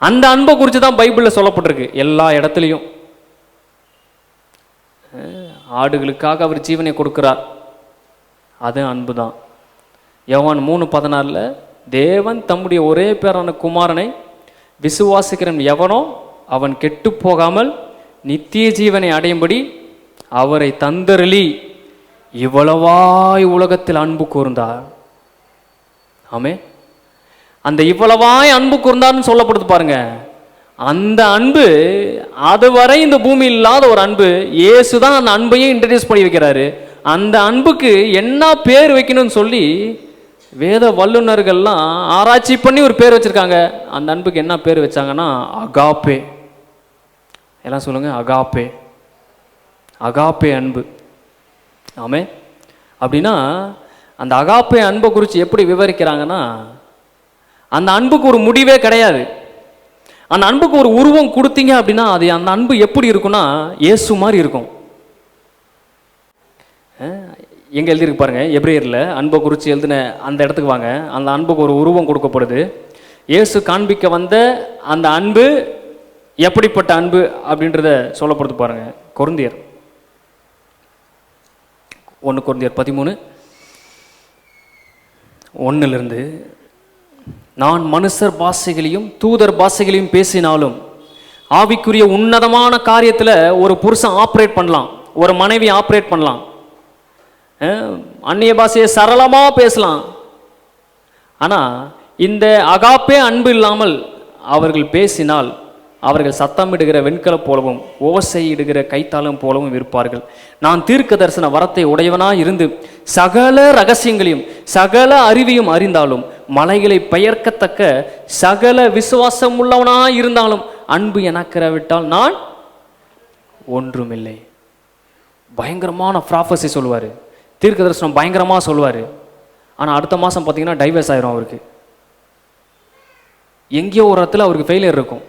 அந்த அன்பை குறித்து தான் பைபிளில் சொல்லப்பட்டிருக்கு எல்லா இடத்துலையும். ஆடுகளுக்காக அவர் ஜீவனை கொடுக்கிறார், அது அன்பு தான். யோவான் 3:16 தேவன் தம்முடைய ஒரே பேரான குமாரனை விசுவாசிக்கிறவன் எவனோ அவன் கெட்டு போகாமல் நித்திய ஜீவனை அடையும்படி அவரை தந்தருளி இவ்வளவாய் உலகத்தில் அன்பு கூர்ந்தார். ஆமே, அந்த இவ்வளவாய் அன்பு கூர்ந்தார்னு சொல்லப்படுது பாருங்க. அந்த அன்பு அதுவரை இந்த பூமியில் இல்லாத ஒரு அன்பு. இயேசு தான் அந்த அன்பையும் இன்ட்ரடியூஸ் பண்ணி வைக்கிறாரு. அந்த அன்புக்கு என்ன பேர் வைக்கணும்னு சொல்லி வேத வல்லுநர்கள்லாம் ஆராய்ச்சி பண்ணி ஒரு பேர் வச்சிருக்காங்க. அந்த அன்புக்கு என்ன பேர் வச்சாங்கன்னா அகாப்பே. எல்லாம் சொல்லுங்க, அகாப்பே. அகாப்பே அன்பு. ஆமே, அப்படின்னா அந்த அகாப்பே அன்பை குறித்து எப்படி விவரிக்கிறாங்கன்னா, அந்த அன்புக்கு ஒரு முடிவே கிடையாது. அந்த அன்புக்கு ஒரு உருவம் கொடுத்தீங்க அப்படின்னா அது அந்த அன்பு எப்படி இருக்குன்னா இயேசு மாதிரி இருக்கும். எங்கே எழுதியிருக்கு பாருங்க, எபிரேயரில் அன்பை குறித்து எழுதின அந்த இடத்துக்கு வாங்க. அந்த அன்புக்கு ஒரு உருவம் கொடுக்கப்படுது. இயேசு காண்பிக்க வந்த அந்த அன்பு எப்படிப்பட்ட அன்பு அப்படின்றத சொல்லப்படுது பாருங்க. கொரிந்தியர் 1 கொரிந்தியர் 13:1 நான் மனுஷர் பாஷைகளையும் தூதர் பாஷைகளையும் பேசினாலும் ஆவிக்குரிய உன்னதமான காரியத்தில் ஒரு புருஷன் ஆப்ரேட் பண்ணலாம், ஒரு மனைவி ஆப்ரேட் பண்ணலாம், அந்நிய பாஷையை சரளமாக பேசலாம். ஆனால் இந்த அகாப்பே அன்பு இல்லாமல் அவர்கள் பேசினால் அவர்கள் சத்தமிடுகிற வெண்கல போலவும் ஓசையிடுகிற கைத்தாளம் போலவும் இருப்பார்கள். நான் தீர்க்க தரிசன வரத்தை உடையவனாய் இருந்து சகல ரகசியங்களையும் சகல அறிவையும் அறிந்தாலும் மலைகளை பெயர்க்கத்தக்க சகல விசுவாசம் உள்ளவனாய் இருந்தாலும் அன்பு எனக்கிறவிட்டால் நான் ஒன்றுமில்லை. பயங்கரமான ப்ராஃபஸி சொல்லுவார், தீர்க்க தரிசனம் பயங்கரமாக சொல்லுவார். ஆனால் அடுத்த மாதம் பார்த்தீங்கன்னா டைவர்ஸ் ஆயிரும் அவருக்கு. எங்கேயோ ஒரு இடத்துல அவருக்கு ஃபெயிலியர் இருக்கும்.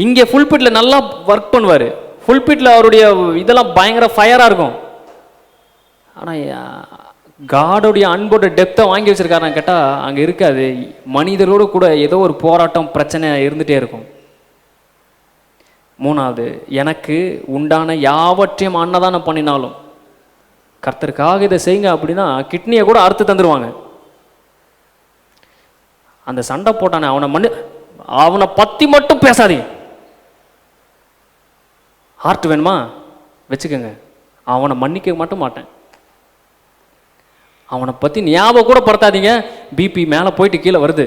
இங்கே ஃபுல்பிட்டில் நல்லா ஒர்க் பண்ணுவார், ஃபுல்பிட்டில் அவருடைய இதெல்லாம் பயங்கர ஃபயராக இருக்கும். ஆனால் காடோடைய அன்போட டெப்த்தை வாங்கி வச்சுருக்காருன்னு கேட்டால் அங்கே இருக்காது. மனிதரோடு கூட ஏதோ ஒரு போராட்டம் பிரச்சனை இருந்துகிட்டே இருக்கும். 3வது, எனக்கு உண்டான யாவற்றையும் அன்னதானம் பண்ணினாலும் கர்த்தருக்காக இதை செய்யுங்க அப்படின்னா கிட்னியை கூட அறுத்து தந்துடுவாங்க. அந்த சண்டை போட்டானே அவனை பற்றி மட்டும் பேசாதீங்க. ஹார்ட் வேணுமா வச்சுக்கோங்க, அவனை மன்னிக்க மட்டும் மாட்டேன். அவனை பற்றி ஞாபகம் கூட படுத்தாதீங்க. பிபி மேலே போயிட்டு கீழே வருது.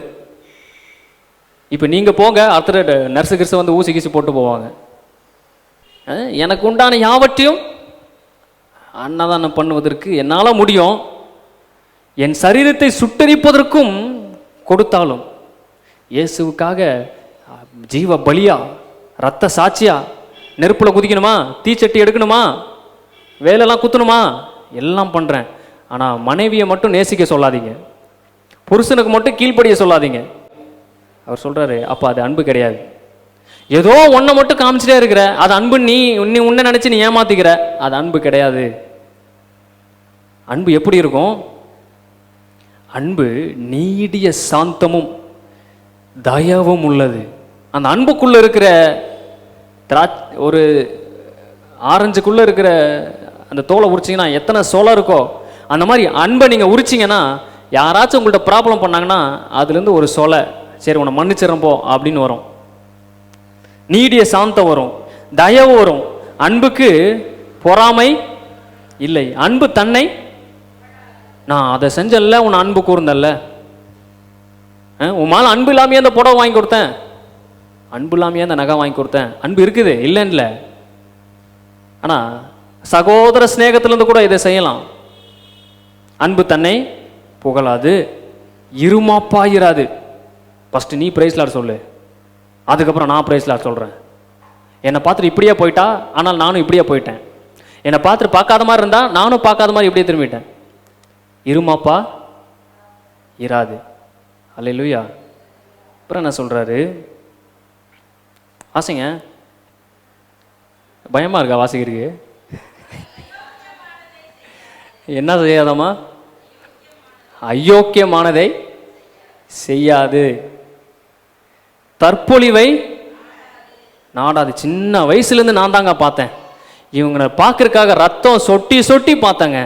இப்போ நீங்கள் போங்க, அடுத்த நர்ஸு கிர்ஸு ஊசி கீசி போட்டு போவாங்க. எனக்கு உண்டான யாவற்றையும் அன்னதானம் பண்ணுவதற்கு என்னால் முடியும், என் சரீரத்தை சுட்டரிப்பதற்கும் கொடுத்தாலும் இயேசுவுக்காக ஜீவ பலியா, ரத்த சாட்சியா, நெருப்பில் குதிக்கணுமா, தீச்சட்டி எடுக்கணுமா, வேலையெல்லாம் குத்தணுமா, எல்லாம் பண்ணுறேன். ஆனால் மனைவியை மட்டும் நேசிக்க சொல்லாதீங்க, புருஷனுக்கு மட்டும் கீழ்ப்படிய சொல்லாதீங்க. அவர் சொல்கிறாரு, அப்போ அது அன்பு கிடையாது. ஏதோ ஒன்றை மட்டும் காமிச்சிட்டே இருக்கிற, அது அன்பு. நீ உன்னை நினச்சி நீ ஏமாத்திக்கிற, அது அன்பு கிடையாது. அன்பு எப்படி இருக்கும்? அன்பு நீடிய சாந்தமும் தயவும் உள்ளது. அந்த அன்புக்குள்ள இருக்கிற ஒரு ஆரஞ்சுக்குள்ள இருக்கிற அந்த தோலை உரிச்சிங்கன்னா எத்தனை சோளை இருக்கோ, அந்த மாதிரி அன்பை நீங்கள் உரிச்சிங்கன்னா, யாராச்சும் உங்கள்கிட்ட ப்ராப்ளம் பண்ணாங்கன்னா அதுலேருந்து ஒரு சோலை, சரி உன்னை மன்னிச்சிடறேன் போ அப்படின்னு வரும். நீடிய சாந்தம் வரும், தயவு வரும். அன்புக்கு பொறாமை இல்லை. அன்பு தன்னை, நான் அதை செஞ்சல, உன்னை அன்பு கூர்ந்தல்ல, உன் மேலே அன்பு இல்லாமையே அந்த புடவை வாங்கி கொடுத்தேன், அன்பு இல்லாமையே அந்த நகை வாங்கி கொடுத்தேன். அன்பு இருக்குது, இல்லைன்னு இல்லை. ஆனால் சகோதர ஸ்நேகத்திலேருந்து கூட இதை செய்யலாம். அன்பு தன்னை புகழாது, இருமாப்பாயிராது. ஃபஸ்ட்டு நீ பிரைஸ் லார்ட் சொல்லு, அதுக்கப்புறம் நான் பிரைஸ் லார்ட் சொல்கிறேன். என்னை பார்த்துட்டு இப்படியே போயிட்டா, ஆனால் நானும் இப்படியே போயிட்டேன். என்னை பார்த்துட்டு பார்க்காத மாதிரி இருந்தால் நானும் பார்க்காத மாதிரி இப்படியே திரும்பிட்டேன். இருமாப்பா இராது. அல்லேலூயா. அப்புறம் என்ன சொல்கிறாரு? வாசிங்க. பயமாக இருக்கா வாசிக்கிறதுக்கு? என்ன செய்யாதம்மா? அயோக்கியமானதை செய்யாது, தற்பொழிவை நாடாது. சின்ன வயசுலேருந்து நான் தாங்க பார்த்தேன். இவங்களை பார்க்கறதுக்காக ரத்தம் சொட்டி சொட்டி பார்த்தேங்க.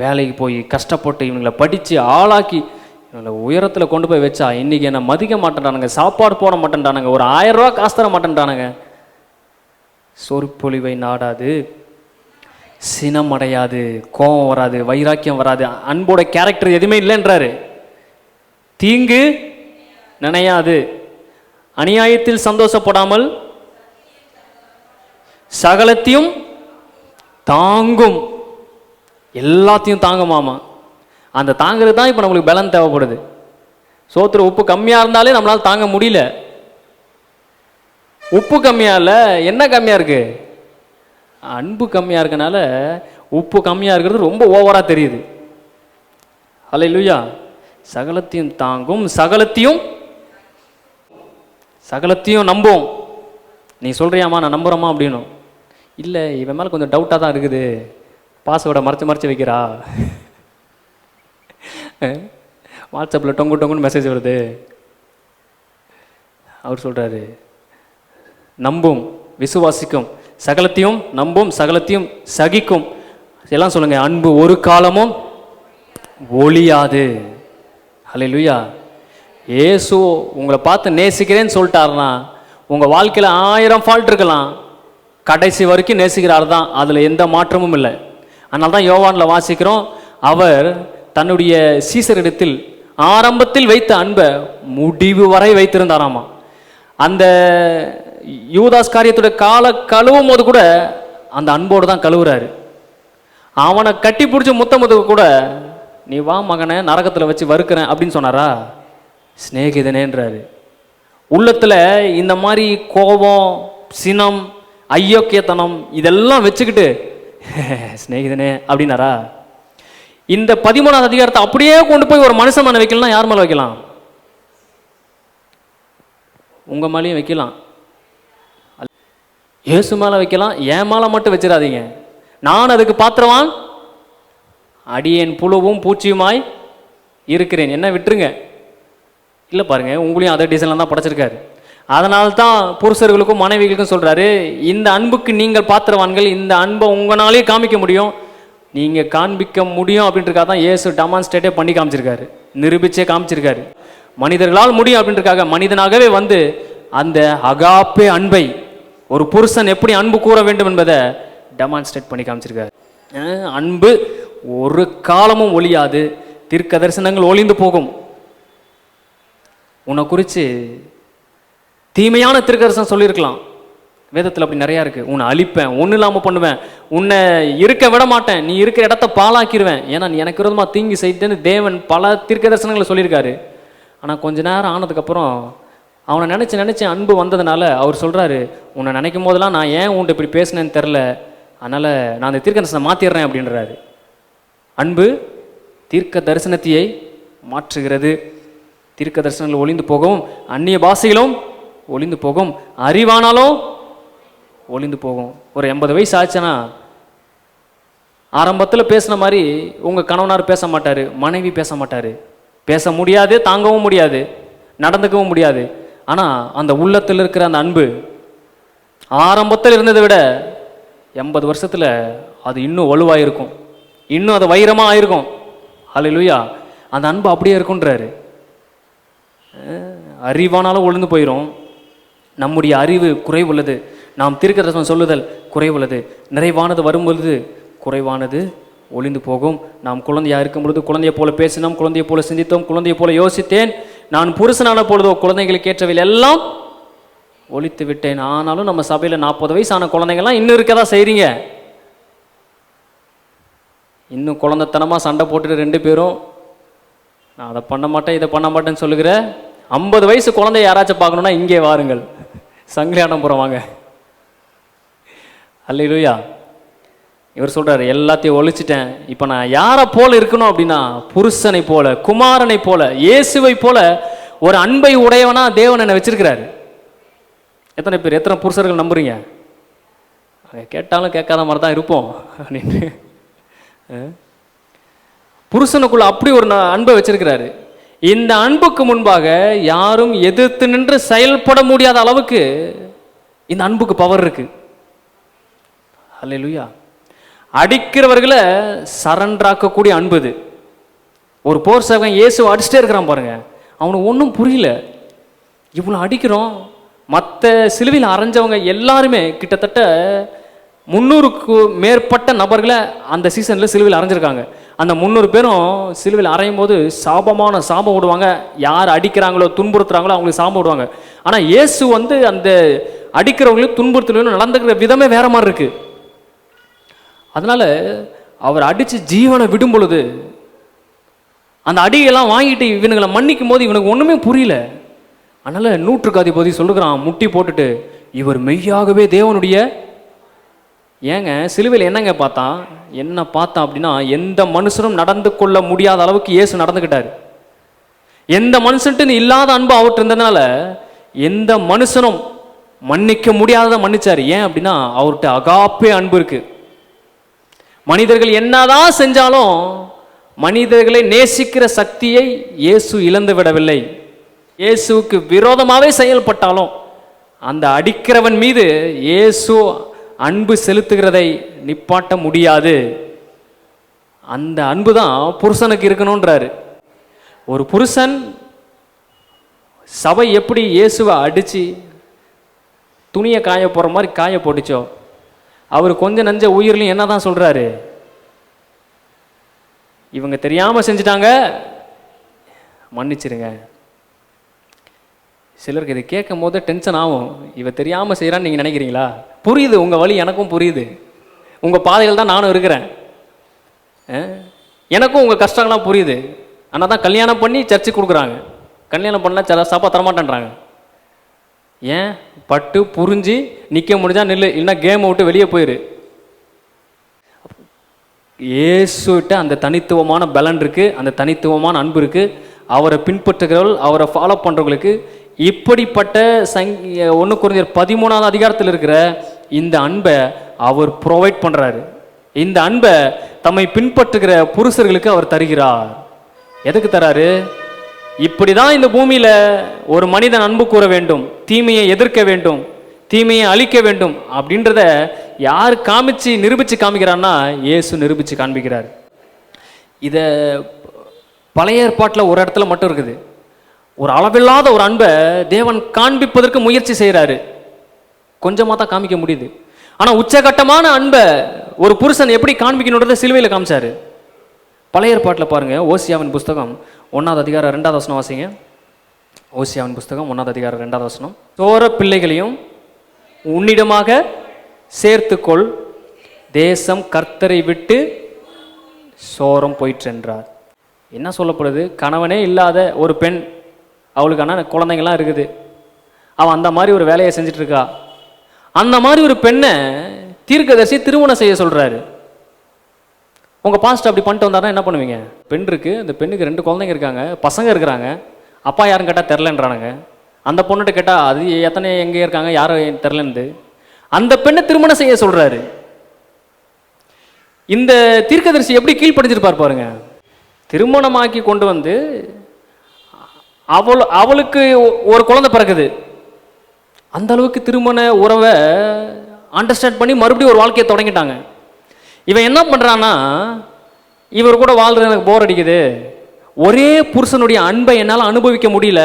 வேலைக்கு போய் கஷ்டப்பட்டு இவங்களை படித்து ஆளாக்கி இவங்களை உயரத்தில் கொண்டு போய் வச்சா, இன்றைக்கி என்னை மதிக்க மாட்டேன்டானுங்க, சாப்பாடு போட மாட்டேன்டானுங்க, ஒரு 1000 ரூபா காசு தர மாட்டேன்டானுங்க. சொற்பொழிவை நாடாது, சினம் அடையாது, கோபம் வராது, வைராக்கியம் வராது. அன்போட கேரக்டர் எதுவுமே இல்லைன்றாரு. தீங்கு நினையாது, அநியாயத்தில் சந்தோஷப்படாமல் சகலத்தையும் தாங்கும். எல்லாத்தையும் தாங்குமாமா. அந்த தாங்கிறது தான் இப்போ நம்மளுக்கு பலன் தேவைப்படுது. சோத்துல உப்பு கம்மியாக இருந்தாலே நம்மளால் தாங்க முடியல. உப்பு கம்மியாக இல்லை, என்ன கம்மியாக இருக்கு? அன்பு கம்மியாக இருக்கனால உப்பு கம்மியாக இருக்கிறது ரொம்ப ஓவராக தெரியுது. அல்லேலூயா. சகலத்தையும் தாங்கும், சகலத்தையும் நம்பும். நீ சொல்கிறியாம்மா, நான் நம்புகிறேம்மா அப்படின்னும். இல்லை, இவன் மேலே கொஞ்சம் டவுட்டாக தான் இருக்குது, பாஸ்வேர்டை மறைச்சு வைக்கிறா, வாட்ஸ்அப்பில் டொங்குன்னு மெசேஜ் வருது. அவர் சொல்கிறாரு, நம்பும், விசுவாசிக்கும், சகலத்தையும் நம்பும், சகலத்தையும் சகிக்கும். எல்லாம் சொல்லுங்க. அன்பு ஒரு காலமும் ஒளியாது. அல்லேலூயா. இயேசு உங்களை பார்த்து நேசிக்கிறேன்னு சொல்லிட்டாருன்னா, உங்கள் வாழ்க்கையில் 1000 ஃபால்ட் இருக்கலாம், கடைசி வரைக்கும் நேசிக்கிறார் தான், அதில் எந்த மாற்றமும் இல்லை. அதனால தான் யோவானில் வாசிக்கிறோம், அவர் தன்னுடைய சீசரிடத்தில் ஆரம்பத்தில் வைத்த அன்பை முடிவு வரை வைத்திருந்தாராமா. அந்த யூதாஸ் காரியத்துடைய கழுவும் போது கூட அந்த அன்போடு தான் கழுவுறாரு. அவனை கட்டி பிடிச்சி முத்தமுதுக்கு கூட, நீ வா மகனை நரகத்தில் வச்சு வறுக்கிறேன் அப்படின்னு சொன்னாரா? சிநேகிதனேன்றாரு. உள்ளத்தில் இந்த மாதிரி கோபம், சினம், ஐயோக்கியத்தனம் இதெல்லாம் வச்சுக்கிட்டு சிநேகிதனே அப்படின்னாரா? இந்த 13வது அதிகாரத்தை அப்படியே கொண்டு போய் ஒரு மனுஷன் மேலே வைக்கலாம். யார் மேலே வைக்கலாம்? உங்க மேலேயும் வைக்கலாம், இயேசு மேலே வைக்கலாம். என் மேலே மட்டும் வச்சிடாதீங்க. நான் அதுக்கு பாத்திரவான், அடியேன் புழுவும் பூச்சியுமாய் இருக்கிறேன், என்ன விட்டுருங்க. இல்லை பாருங்க, உங்களையும் அதே டிசைன்ல தான் படைச்சிருக்காரு. அதனால்தான் புருஷர்களுக்கும் மனைவிகளுக்கும் சொல்றாரு, இந்த அன்புக்கு நீங்கள் பாத்திரவான்கள், இந்த அன்பை உங்களாலே காமிக்க முடியும், நீங்க காண்பிக்க முடியும் அப்படின்றக்காக தான் இயேசு டெமான்ஸ்ட்ரேட்டே பண்ணி காமிச்சிருக்காரு, நிரூபிச்சே காமிச்சிருக்காரு. மனிதர்களால் முடியும் அப்படின்றக்காக மனிதனாகவே வந்து அந்த அகாப்பே அன்பை, ஒரு புருஷன் எப்படி அன்பு கூற வேண்டும் என்பதை டெமான்ஸ்ட்ரேட் பண்ணி காமிச்சிருக்காரு. அன்பு ஒரு காலமும் ஒழியாது, தீர்க்க தரிசனங்கள் ஒளிந்து போகும். உன்னை குறித்து தீமையான தீர்க்கதரிசனம் சொல்லியிருக்கலாம், வேதத்தில் அப்படி நிறையா இருக்குது. உன்னை அழிப்பேன், ஒன்றும் இல்லாமல் பண்ணுவேன், உன்னை இருக்க விட மாட்டேன், நீ இருக்கிற இடத்த பாழாக்கிடுவேன், ஏன்னா நீ எனக்கு விரோதமாக தீங்கி செய்தேன்னு தேவன் பல தீர்க்க தரிசனங்களை சொல்லியிருக்காரு. ஆனால் கொஞ்ச நேரம் ஆனதுக்கப்புறம் அவனை நினச்சி அன்பு வந்ததுனால அவர் சொல்கிறாரு, உன்னை நினைக்கும் போதெல்லாம் நான் ஏன் உன்ட்ட இப்படி பேசினேன்னு தெரில, அதனால் நான் அந்த தீர்க்க தரிசனம் மாற்றிடுறேன் அப்படின்றாரு. அன்பு தீர்க்க தரிசனத்தையை மாற்றுகிறது. தீர்க்க தரிசனங்கள் ஒளிந்து போகவும், அந்நிய பாஷைகளும் ஒளிந்து போகும், அறிவானாலும் ஒளிந்து போகும். ஒரு 80 வயசு ஆச்சுன்னா ஆரம்பத்தில் பேசின மாதிரி உங்கள் கணவனார் பேச மாட்டார், மனைவி பேச மாட்டார், பேச முடியாது, தாங்கவும் முடியாது, நடந்துக்கவும் முடியாது. ஆனால் அந்த உள்ளத்தில் இருக்கிற அந்த அன்பு ஆரம்பத்தில் இருந்ததை விட 80 வருஷத்தில் அது இன்னும் வலுவாயிருக்கும், இன்னும் அது வைரமாக ஆயிருக்கும். ஹல்லேலூயா. அந்த அன்பு அப்படியே இருக்குன்றாரு. அறிவானாலும் ஒளிந்து போயிடும், நம்முடைய அறிவு குறைவுள்ளது, நாம் தீர்க்கதரிசனம் சொல்லுதல் குறைவுள்ளது, நிறைவானது வரும்பொழுது குறைவானது ஒளிந்து போகும். நாம் குழந்தையாக இருக்கும் பொழுது குழந்தையை போல பேசினோம், குழந்தையை போல சிந்தித்தோம், குழந்தையை போல யோசித்தேன், நான் புருஷனான பொழுதோ குழந்தைகளுக்கு ஏற்றவையில் எல்லாம் ஒழித்து விட்டேன். ஆனாலும் நம்ம சபையில் 40 வயசான குழந்தைங்கள்லாம் இன்னும் இருக்கதா செய்கிறீங்க. இன்னும் குழந்தைத்தனமாக சண்டை போட்டுட்டு 2 பேரும் நான் அதை பண்ண மாட்டேன் இதை பண்ண மாட்டேன்னு சொல்லுகிற 50 வயசு குழந்தைய யாராச்சும் பார்க்கணுன்னா இங்கே வாருங்கள், சங்கிலியானபுரம் வாங்க. அல்லேலூயா. இவர் சொல்கிறார், எல்லாத்தையும் ஒழிச்சிட்டேன், இப்போ நான் யாரை போல இருக்கணும் அப்படின்னா புருஷனை போல, குமாரனை போல, இயேசுவை போல ஒரு அன்பை உடையவனா தேவன் என்னை வச்சிருக்கிறாரு. எத்தனை பேர், எத்தனை புருஷர்கள் நம்புறீங்க? கேட்டாலும் கேட்காத மாதிரி தான் இருப்போம் அப்படின்னு. புருஷனுக்குள்ள அப்படி ஒரு அன்பை வச்சிருக்கிறாரு. இந்த அன்புக்கு முன்பாக யாரும் எதிர்த்து நின்று செயல்பட முடியாத அளவுக்கு இந்த அன்புக்கு பவர் இருக்கு. அல்லேலூயா. அடிக்கிறவர்களை சரண்டராக்கக்கூடிய அன்பு இது. ஒரு போர் சேவகன் இயேசு அடிச்சுட்டே இருக்கிறான் பாருங்க, அவனுக்கு ஒன்றும் புரியல, இவ்வளோ அடிக்கிறோம். மற்ற சிலுவையில் அரைஞ்சவங்க எல்லாருமே கிட்டத்தட்ட 300க்கு மேற்பட்ட நபர்களை அந்த சீசனில் சிலுவையில் அரைஞ்சிருக்காங்க. அந்த 300 பேரும் சிலுவையில் அரையும் போது சாபம் விடுவாங்க, யார் அடிக்கிறாங்களோ துன்புறுத்துறாங்களோ அவங்களுக்கு சாபம் விடுவாங்க. ஆனால் இயேசு அந்த அடிக்கிறவங்களையும் துன்புறுத்துறவங்களும் நடந்துக்கிற விதமே வேற மாதிரி இருக்கு. அதனால அவர் அடித்து ஜீவனை விடும் பொழுது அந்த அடியெல்லாம் வாங்கிட்டு இவனுங்களை மன்னிக்கும் போது இவனுக்கு ஒன்றுமே புரியல. அதனால 100க்கு அதிபதி சொல்லுகிறான் முட்டி போட்டுட்டு, இவர் மெய்யாகவே தேவனுடைய. ஏங்க சிலுவையில் என்னங்க பார்த்தான்? என்ன பார்த்தான் அப்படின்னா, எந்த மனுஷனும் நடந்து கொள்ள முடியாத அளவுக்கு இயேசு நடந்துக்கிட்டார். எந்த மனுஷன்ட்டு இல்லாத அன்பு அவர்கிட்ட இருந்ததுனால எந்த மனுஷனும் மன்னிக்க முடியாததை மன்னிச்சார். ஏன் அப்படின்னா அவர்கிட்ட அகாப்பே அன்பு இருக்கு. மனிதர்கள் என்னதான் செஞ்சாலும் மனிதர்களை நேசிக்கிற சக்தியை இயேசு இழந்து விடவில்லை. இயேசுவுக்கு விரோதமாகவே செயல்பட்டாலும் அந்த அடிக்கிறவன் மீது இயேசு அன்பு செலுத்துகிறதை நிப்பாட்ட முடியாது. அந்த அன்பு தான் புருஷனுக்கு இருக்கணுன்றாரு. ஒரு புருஷன் சபை எப்படி இயேசுவை அடித்து துணியை காய போகிற மாதிரி காய போட்டுச்சோ, அவர் கொஞ்சம் நஞ்ச உயிர்லையும் என்ன தான் சொல்கிறாரு, இவங்க தெரியாமல் செஞ்சிட்டாங்க, மன்னிச்சிருங்க. சிலருக்கு இதை கேட்கும் போது டென்ஷன் ஆகும். இவ தெரியாமல் செய்கிறான்னு நீங்கள் நினைக்கிறீங்களா? புரியுது, உங்கள் வழி எனக்கும் புரியுது, உங்கள் பாதைகள் தான் நானும் இருக்கிறேன், எனக்கும் உங்கள் கஷ்டங்கள்லாம் புரியுது. ஆனால் தான் கல்யாணம் பண்ணி சர்ச்சுக்கு கொடுக்குறாங்க, கல்யாணம் பண்ணால் சாப்பா தரமாட்டேன்றாங்க. ஏன்? பட்டு புரிஞ்சு நிற்க முடிஞ்சா நில்லு, இல்லைன்னா கேமை விட்டு வெளியே போயிரு. இயேசுகிட்ட அந்த தனித்துவமான பலன் இருக்குது, அந்த தனித்துவமான அன்பு இருக்குது. அவரை பின்பற்றுகிறவர்கள், அவரை ஃபாலோ பண்ணுறவங்களுக்கு இப்படிப்பட்ட 1 கொரிந்தியர் 13வது அதிகாரத்தில் இருக்கிற இந்த அன்பை அவர் ப்ரொவைட் பண்ணுறாரு. இந்த அன்பை தம்மை பின்பற்றுகிற புருஷர்களுக்கு அவர் தருகிறார். எதுக்கு தராரு? இப்படி தான் இந்த பூமியில் ஒரு மனிதன் அன்பு கூற வேண்டும், தீமையை எதிர்க்க வேண்டும், தீமையை அழிக்க வேண்டும் அப்படின்றத யார் நிரூபித்து காமிக்கிறான்னா இயேசு நிரூபித்து காண்பிக்கிறார். இதை பழைய ஏற்பாட்டில் ஒரு இடத்துல மட்டும் இருக்குது. ஒரு அளவில்லாத ஒரு அன்பை தேவன் காண்பிப்பதற்கு முயற்சி செய்கிறாரு, கொஞ்சமாக தான் காமிக்க முடியுது. ஆனால் உச்சகட்டமான அன்பை ஒரு புருஷன் எப்படி காண்பிக்கணுன்றதை சிலுவையில் காமிச்சாரு. பழைய ஏற்பாட்டில் பாருங்க, ஓசியாவின் புஸ்தகம் 1வது அதிகாரம் 2வது வசனம் வாசிங்க. ஓசியாவின் புஸ்தகம் 1வது அதிகாரம் 2வது வசனம். சோர பிள்ளைகளையும் உன்னிடமாக சேர்த்துக்கொள், தேசம் கர்த்தரை விட்டு சோரம் போயிற்றென்றார். என்ன சொல்லப்படுது? கணவனே இல்லாத ஒரு பெண், அவளுக்கான குழந்தைங்கள்லாம் இருக்குது, அவன் அந்த மாதிரி ஒரு வேலையை செஞ்சுட்டு இருக்கா. அந்த மாதிரி ஒரு பெண்ணை தீர்க்கதரிசி திருமணம் செய்ய சொல்றாரு. உங்க பாஸ்ட் அப்படி பண்ணிட்டு வந்தாருன்னா என்ன பண்ணுவீங்க? பெண் இருக்கு, அந்த பெண்ணுக்கு 2 குழந்தைங்க இருக்காங்க, பசங்க இருக்கிறாங்க, அப்பா யாரும் கேட்டால் தெரிலன்றானுங்க. அந்த பொண்ணுகிட்ட கேட்டால் அது எத்தனை எங்கே இருக்காங்க யாரும் தெரிலன்னு அந்த பெண்ணை திருமணம் செய்ய சொல்றாரு. இந்த தீர்க்கதரிசி எப்படி கீழ்ப்படிஞ்சிருப்பார் பாருங்க. திருமணமாக்கி கொண்டு வந்து அவளுக்கு ஒரு குழந்தை பிறக்குது. அந்த அளவுக்கு திருமண உறவை அண்டர்ஸ்டாண்ட் பண்ணி மறுபடியும் ஒரு வாழ்க்கையை தொடங்கிட்டாங்க. இவன் என்ன பண்றான்னா, இவர் கூட வாழ்றது எனக்கு போர் அடிக்குது, ஒரே புருஷனுடைய அன்பை என்னால் அனுபவிக்க முடியல,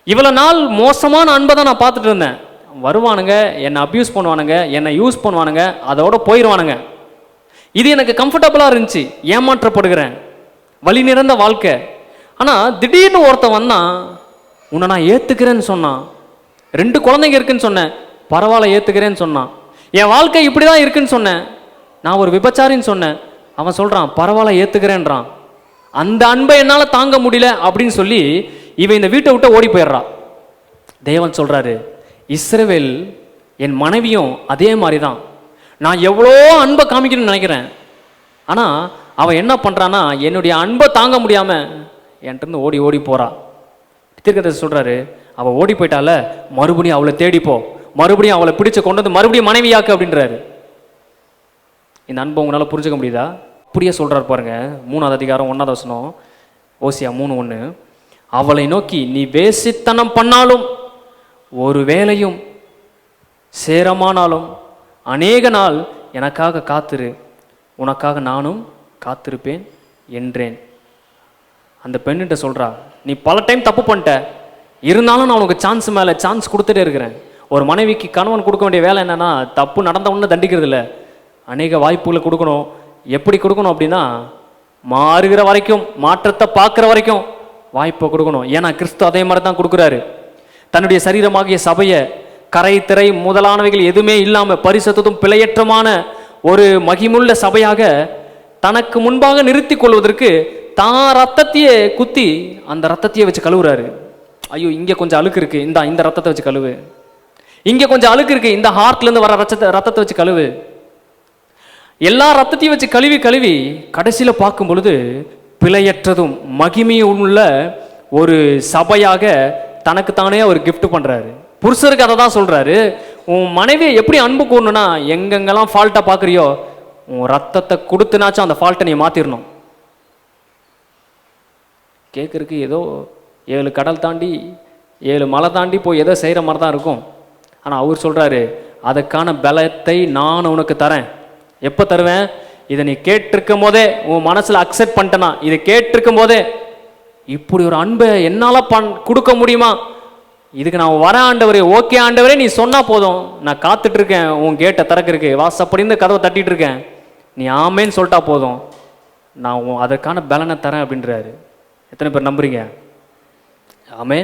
இவ்வளவு நாள் மோசமான அன்பை தான் நான் பார்த்துட்டு இருந்தேன், வருவானுங்க என்னை அபியூஸ் பண்ணுவானுங்க, என்னை யூஸ் பண்ணுவானுங்க, அதோட போயிடுவானுங்க, இது எனக்கு கம்ஃபர்டபுளாக இருந்துச்சு, ஏமாற்றப்படுகிறேன், வலி நிறைந்த வாழ்க்கை. ஆனால் திடீர்னு ஒருத்தன் வந்தான், உன்னை நான் ஏற்றுக்கிறேன்னு சொன்னான், 2 குழந்தைங்க இருக்குன்னு சொன்னேன், பரவாயில்ல ஏற்றுக்கிறேன்னு சொன்னான், என் வாழ்க்கை இப்படி தான் இருக்குன்னு சொன்னேன், நான் ஒரு விபச்சாரின்னு சொன்னேன், அவன் சொல்கிறான் பரவாயில்ல ஏற்றுக்கிறேன்றான். அந்த அன்பை என்னால் தாங்க முடியல அப்படின்னு சொல்லி இவன் இந்த வீட்டை விட்டு ஓடி போயிடுறான். தேவன் சொல்கிறாரு, இஸ்ரவேல் என் மனைவியும் அதே மாதிரி தான், நான் எவ்வளோ அன்பை காமிக்கணும்னு நினைக்கிறேன், ஆனால் அவன் என்ன பண்ணுறான்னா என்னுடைய அன்பை தாங்க முடியாமல் என்கிட்ட ஓடி ஓடி போகிறா. தீர்க்கதரிசி சொல்கிறாரு, அவள் ஓடி போயிட்டால, மறுபடியும் அவளை தேடிப்போ, மறுபடியும் அவளை பிடிச்சு கொண்டு வந்து மறுபடியும் மனைவியாக்கு அப்படின்றாரு. இந்த அன்பை உங்களால் புரிஞ்சுக்க முடியுதா? அப்படியே சொல்கிறார் பாருங்க, 3ஆவது அதிகாரம் 1ஆவது வசனம், ஓசியா 3:1, அவளை நோக்கி நீ வேசித்தனம் பண்ணாலும் ஒரு வேளையும் சேரமானாலும் அநேக நாள் எனக்காக காத்திரு, உனக்காக நானும் காத்திருப்பேன் என்றேன். அந்த பெண்ணிட்ட சொல்கிறா, நீ பல டைம் தப்பு பண்ணிட்ட, இருந்தாலும் நான் உனக்கு சான்ஸ் மேலே சான்ஸ் கொடுத்துட்டே இருக்கிறேன். ஒரு மனைவிக்கு கணவன் கொடுக்க வேண்டிய வேலை என்னன்னா, தப்பு நடந்தவொன்னு தண்டிக்கிறது இல்லை, அநேக வாய்ப்புகளை கொடுக்கணும். எப்படி கொடுக்கணும் அப்படின்னா, மாறுகிற வரைக்கும், மாற்றத்தை பார்க்குற வரைக்கும் வாய்ப்பை கொடுக்கணும். ஏன்னா கிறிஸ்து அதே மாதிரி தான் கொடுக்குறாரு. தன்னுடைய சரீரமாகிய சபையை கரை திரை முதலானவைகள் எதுவுமே இல்லாமல் பரிசுத்தமும் பிழையற்றமான ஒரு மகிமுள்ள சபையாக தனக்கு முன்பாக நிறுத்தி கொள்வதற்கு தான் ரத்தத்தையே குத்தி அந்த ரத்தத்தையே வச்சு கழுவுறாரு. ஐயோ இங்கே கொஞ்சம் அழுக்கு இருக்கு, இந்த ரத்தத்தை வச்சு கழுவு, இங்கே கொஞ்சம் அழுக்கு இருக்கு, இந்த ஹார்ட்லேருந்து வர ரத்தத்தை வச்சு கழுவு, எல்லா ரத்தத்தையும் வச்சு கழுவி கழுவி கடைசியில் பார்க்கும் பொழுது பிழையற்றதும் மகிமையும் உள்ள ஒரு சபையாக தனக்குத்தானே அவர் கிஃப்ட் பண்ணுறாரு. புருஷருக்கு அதை தான் சொல்கிறாரு, உன் மனைவியை எப்படி அன்பு கூறணும்னா, எங்கெங்கெல்லாம் ஃபால்ட்டாக பார்க்குறியோ உன் ரத்தத்தை கொடுத்துனாச்சும் அந்த ஃபால்ட்டை நீ மாற்றிடணும். கேட்குறதுக்கு ஏதோ 7 கடல் தாண்டி 7 மலை தாண்டி போய் ஏதோ செய்கிற மாதிரி தான் இருக்கும். ஆனால் அவர் சொல்கிறாரு, அதுக்கான பலத்தை நான் உனக்கு தரேன். எப்போ தருவேன்? இதை நீ கேட்டிருக்கும் போதே, உன் மனசில் அக்செப்ட் பண்ணிட்டனா, இதை கேட்டிருக்கும் போதே, இப்படி ஒரு அன்பை என்னால் கொடுக்க முடியுமா, இதுக்கு நான் வர ஆண்டவரே, ஓகே ஆண்டவரே நீ சொன்னால் போதும், நான் காத்துட்ருக்கேன், உன் கேட்டை திறக்கிறதுக்கு வாசப்படிந்து கதவை தட்டிட்டு இருக்கேன், நீ ஆமேன்னு சொல்லிட்டா போதும், நான் அதற்கான பலனை தரேன் அப்படின்றாரு. எத்தனை பேர் நம்புறீங்க? ஆமே.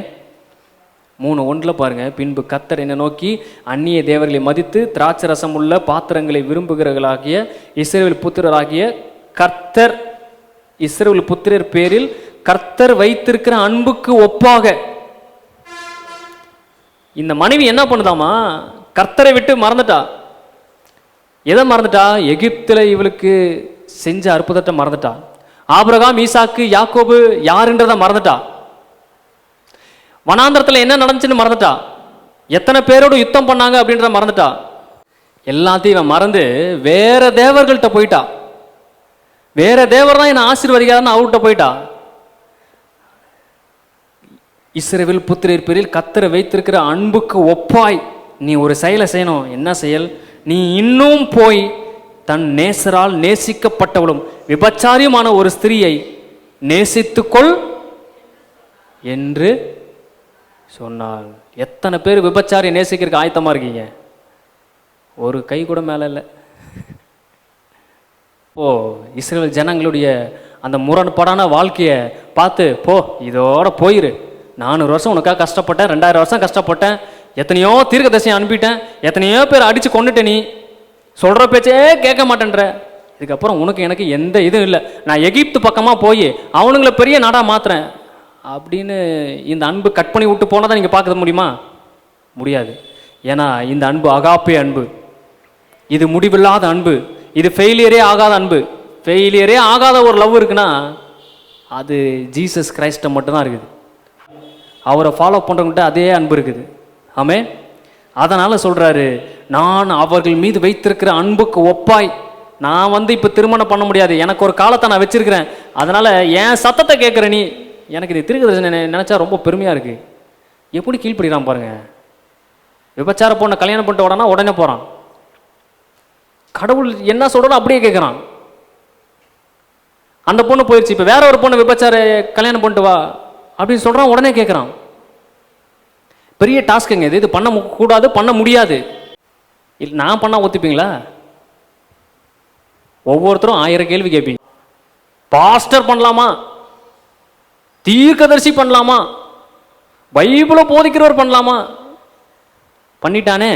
3:1 பாருங்க, பின்பு கர்த்தர் என்னை நோக்கி அந்நிய தேவர்களை மதித்து திராட்சை ரசம் உள்ள பாத்திரங்களை விரும்புகிறவர்களாகிய இஸ்ரவேல் புத்திரராகிய கர்த்தர், இஸ்ரவேல் புத்திரர் பேரில் கர்த்தர் வைத்திருக்கிற அன்புக்கு ஒப்பாக. இந்த மனைவி என்ன பண்ணுதாமா, கர்த்தரை விட்டு மறந்துட்டா. எதை மறந்துட்டா? எகிப்தில் இவளுக்கு செஞ்ச அற்புதத்தை மறந்துட்டா. ஆபிரகாம், ஈசாக்கு, யாக்கோபு யாருன்றதை மறந்துட்டா. வனாந்திரத்தில் என்ன நடந்துச்சுன்னு மறந்துட்டா. எத்தனை பேரோடு யுத்தம் பண்ணாங்க அப்படின்றத மறந்துட்டா. எல்லாத்தையும் இவன் மறந்து வேற தேவர்கள்ட்ட போயிட்டா. வேற தேவர் தான் என்னை ஆசீர்வதிக்காதுன்னு அவர்கிட்ட போயிட்டா. இஸ்ரவேல் புத்திரர் பேரில் கர்த்தர் வைத்திருக்கிற அன்புக்கு ஒப்பாய் நீ ஒரு செயலை செய்யணும். என்ன செயல்? நீ இன்னும் போய் தன் நேசரால் நேசிக்கப்பட்டவளும் விபச்சாரியுமான ஒரு ஸ்திரீயை நேசித்துக்கொள் என்று சொன்னாள். எத்தனை பேர் விபச்சாரி நேசிக்கிறதுக்கு ஆயத்தமாக இருக்கீங்க? ஒரு கை கூட மேலே இல்லை. ஓ, இஸ்ரவேல் ஜனங்களுடைய அந்த முரண்பாடான வாழ்க்கையை பார்த்து, போ இதோட போயிரு, 400 வருஷம் உனக்காக கஷ்டப்பட்டேன், 2000 வருஷம் கஷ்டப்பட்டேன், எத்தனையோ தீர்க்கதரிசியை அனுப்பிட்டேன், எத்தனையோ பேர் அடித்து கொண்டுட்ட, நீ சொல்கிற பேச்சே கேட்க மாட்டேன்ற, இதுக்கப்புறம் உனக்கு எனக்கு எந்த இதுவும் இல்லை, நான் எகிப்து பக்கமாக போய் அவனுங்களை பெரிய நாடாக மாற்றுறேன் அப்படின்னு இந்த அன்பு கட் பண்ணி விட்டு போனால் தான் நீங்கள் பார்க்க முடியுமா? முடியாது. ஏன்னா இந்த அன்பு அகாப்பே அன்பு, இது முடிவில்லாத அன்பு, இது ஃபெயிலியரே ஆகாத அன்பு. ஃபெயிலியரே ஆகாத ஒரு லவ் இருக்குன்னா அது ஜீசஸ் கிரைஸ்ட்டை மட்டும்தான் இருக்குது. அவரை ஃபாலோ பண்ணுறவங்கள்ட்ட அதே அன்பு இருக்குது. ஆமென். அதனால் சொல்கிறாரு, நான் அவர்கள் மீது வைத்திருக்கிற அன்புக்கு ஒப்பாய். நான் இப்போ திருமணம் பண்ண முடியாது, எனக்கு ஒரு காலத்தை நான் வச்சிருக்கிறேன், அதனால் என் சத்தத்தை கேட்குற நீ. எனக்கு இது தீர்க்கதரிசனம் நினச்சா ரொம்ப பெருமையாக இருக்குது. எப்படி கீழ்ப்படுகிறான் பாருங்க. விபச்சார பொண்ணை கல்யாணம் பண்ணிட்டு உடனே உடனே போகிறான். கடவுள் என்ன சொல்கிறோம் அப்படியே கேட்குறான். அந்த பொண்ணு போயிடுச்சு, இப்போ வேற ஒரு பொண்ணு விபச்சார கல்யாணம் பண்ணிட்டு வா அப்படின்னு சொல்கிறான், உடனே கேட்குறான். பெரிய டாஸ்க்குங்க இது. இது பண்ண கூடாது, பண்ண முடியாது. இல்லை நான் பண்ணால் ஒத்துப்பீங்களா? ஒவ்வொருத்தரும் 1000 கேள்வி கேட்பீங்க. பாஸ்டர் பண்ணலாமா, தீர்க்கதரிசி பண்ணலாமா, பைபிளை போதிக்கிறவர் பண்ணலாமா? பண்ணிட்டானே,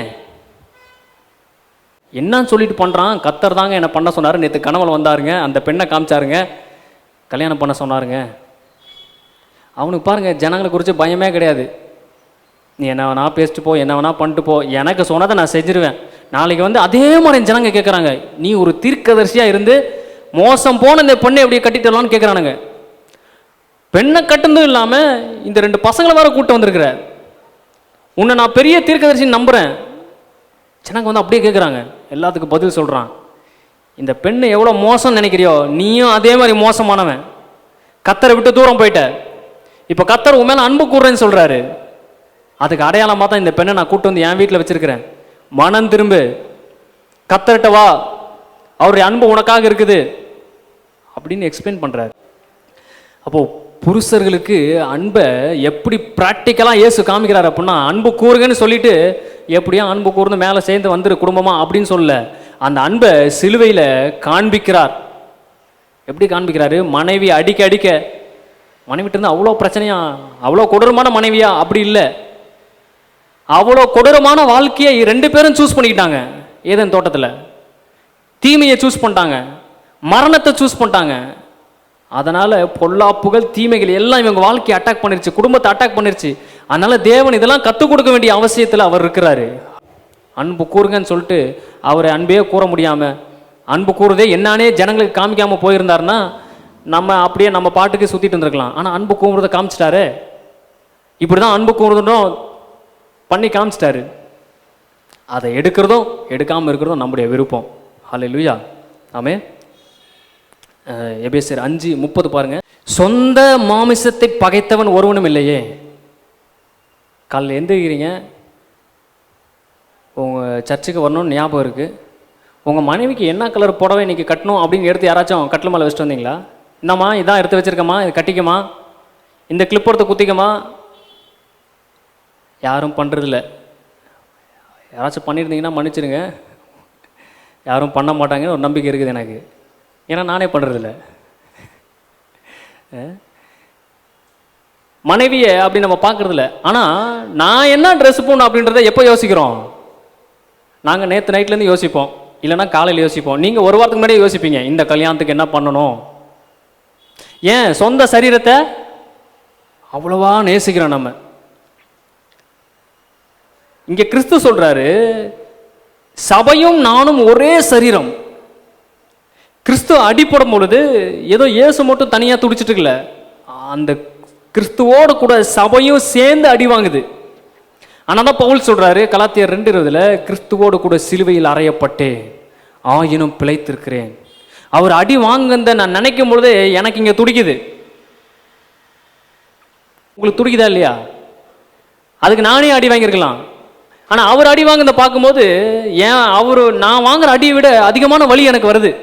என்னன்னு சொல்லிட்டு பண்ணுறான்? கர்த்தர் தாங்க என்னை பண்ண சொன்னார், நேற்று கனவுல வந்தாருங்க, அந்த பெண்ணை காமிச்சாருங்க, கல்யாணம் பண்ண சொன்னாருங்க. அவனுக்கு பாருங்க ஜனங்களை குறித்து பயமே கிடையாது. நீ என்ன வேணா பேசிட்டு போ, என்ன வேணா பண்ணிட்டு போ, எனக்கு சொன்னதை நான் செஞ்சிருவேன். நாளைக்கு அதே மாதிரி ஜனங்க கேட்குறாங்க, நீ ஒரு தீர்க்கதரிசியாக இருந்து மோசம் போன இந்த பெண்ணை எப்படி கட்டிட்டலான்னு கேட்குறானுங்க. பெண்ணை கட்டுனதும் இல்லாமல் இந்த 2 பசங்களை வேற கூட்டம் வந்திருக்கிற, உன்னை நான் பெரிய தீர்க்கதரிசின்னு நம்புகிறேன். ஜனங்க அப்படியே கேட்குறாங்க. எல்லாத்துக்கும் பதில் சொல்கிறான். இந்த பெண்ணை எவ்வளோ மோசம் நினைக்கிறியோ நீயும் அதே மாதிரி மோசமானவன். கர்த்தரை விட்டு தூரம் போயிட்ட, இப்போ கர்த்தர் உன் மேலே அன்பு கூறுறேன்னு சொல்கிறாரு. அதுக்கு அடையாளமாக தான் இந்த பெண்ணை நான் கூட்டு வந்து என் வீட்டில் வச்சிருக்கிறேன். மனம் திரும்பு, கர்த்தர்கிட்ட வா, அவருடைய அன்பு உனக்காக இருக்குது அப்படின்னு எக்ஸ்பிளைன் பண்ணுறாரு. அப்போது புருஷர்களுக்கு அன்பை எப்படி ப்ராக்டிக்கலாக இயேசு காமிக்கிறார் அப்படின்னா, அன்பு கூறுங்கன்னு சொல்லிட்டு எப்படியா அன்பு கூர்ந்து மேலே சேர்ந்து வந்துரு குடும்பமா அப்படின்னு சொல்ல, அந்த அன்பை சிலுவையில் காண்பிக்கிறார். எப்படி காண்பிக்கிறாரு? மனைவி அடிக்க அடிக்க, மனைவிட்டு இருந்து அவ்வளோ பிரச்சனையா, அவ்வளோ கொடூரமான மனைவியா? அப்படி இல்லை, அவ்வளோ கொடூரமான வாழ்க்கையை 2 பேரும் சூஸ் பண்ணிக்கிட்டாங்க. ஏதேன் தோட்டத்தில் தீமையை சூஸ் பண்ணிட்டாங்க, மரணத்தை சூஸ் பண்ணிட்டாங்க. அதனால் பொல்லாப்புகள் தீமைகள் எல்லாம் இவங்க வாழ்க்கையை அட்டாக் பண்ணிருச்சு, குடும்பத்தை அட்டாக் பண்ணிருச்சு. அதனால தேவன் இதெல்லாம் கற்றுக் கொடுக்க வேண்டிய அவசியத்தில் அவர் இருக்கிறாரு. அன்பு கூறுங்கன்னு சொல்லிட்டு அவரை அன்பே கூற முடியாமல், அன்பு கூறுறதே என்னானே ஜனங்களுக்கு காமிக்காமல் போயிருந்தாருன்னா நம்ம அப்படியே நம்ம பாட்டுக்கு சுற்றிட்டு இருந்திருக்கலாம். ஆனால் அன்பு கூறுறதை காமிச்சிட்டாரு. இப்படி தான் அன்பு கூறுறதும் பண்ணி காமிச்சிட்டாரு. அதை எடுக்கிறதும் எடுக்காமல் இருக்கிறதும் நம்முடைய விருப்பம். ஹல்லேலூயா. ஆமென். எபேசியர் 5:30 பாருங்க. சொந்த மாமிசத்தை பகைத்தவன் ஒருவனும் இல்லையே. காலையில் எந்திரிக்கிறீங்க, உங்கள் சர்ச்சுக்கு வரணும்னு ஞாபகம் இருக்குது, உங்கள் மனைவிக்கு என்ன கலர் புடவை இன்றைக்கி கட்டணும் அப்படின்னு எடுத்து யாராச்சும் கட்டில் மேலே வச்சுட்டு வந்தீங்களா? இந்தாம்மா இதான் எடுத்து வச்சுருக்கம்மா, இது கட்டிக்கமா, இந்த கிளிப் எடுத்து குத்திக்கமா? யாரும் பண்ணுறதில்ல. யாராச்சும் பண்ணியிருந்தீங்கன்னா மன்னிச்சிடுங்க, யாரும் பண்ண மாட்டாங்கன்னு ஒரு நம்பிக்கை இருக்குது எனக்கு. ஏன்னா நானே பண்ணுறதில்ல. மனைவியை அப்படி நம்ம பார்க்குறதில்ல. ஆனால் நான் என்ன ட்ரெஸ் போடணும் அப்படின்றத எப்போ யோசிக்கிறோம்? நாங்கள் நேற்று நைட்லேருந்து யோசிப்போம், இல்லைன்னா காலையில் யோசிப்போம். நீங்கள் ஒரு வாரத்துக்கு முன்னாடியே யோசிப்பீங்க, இந்த கல்யாணத்துக்கு என்ன பண்ணணும். ஏன்? சொந்த சரீரத்தை அவ்வளவா நேசிக்கிறோம் நம்ம. இங்கே கிறிஸ்து சொல்கிறாரு, சபையும் நானும் ஒரே சரீரம். கிறிஸ்து அடிப்படும் பொழுது ஏதோ இயேசு மட்டும் தனியாக துடிச்சிட்டு இருக்கல, அந்த கிறிஸ்துவோடு கூட சபையும் சேர்ந்து அடி வாங்குது. ஆனால் தான் பவுல் சொல்கிறாரு கலாத்தியர் 2:20, கிறிஸ்துவோடு கூட சிலுவையில் அறையப்பட்டே ஆயினும் பிழைத்திருக்கிறேன். அவர் அடி வாங்குந்த நான் நினைக்கும் பொழுது எனக்கு இங்கே துடிக்குது. உங்களுக்கு துடிக்குதா இல்லையா? அதுக்கு நானே அடி வாங்கியிருக்கலாம். ஆனால் அவர் அடி வாங்குறத பார்க்கும்போது ஏன் நான் வாங்குற அடியை விட அதிகமான வலி எனக்கு வருது.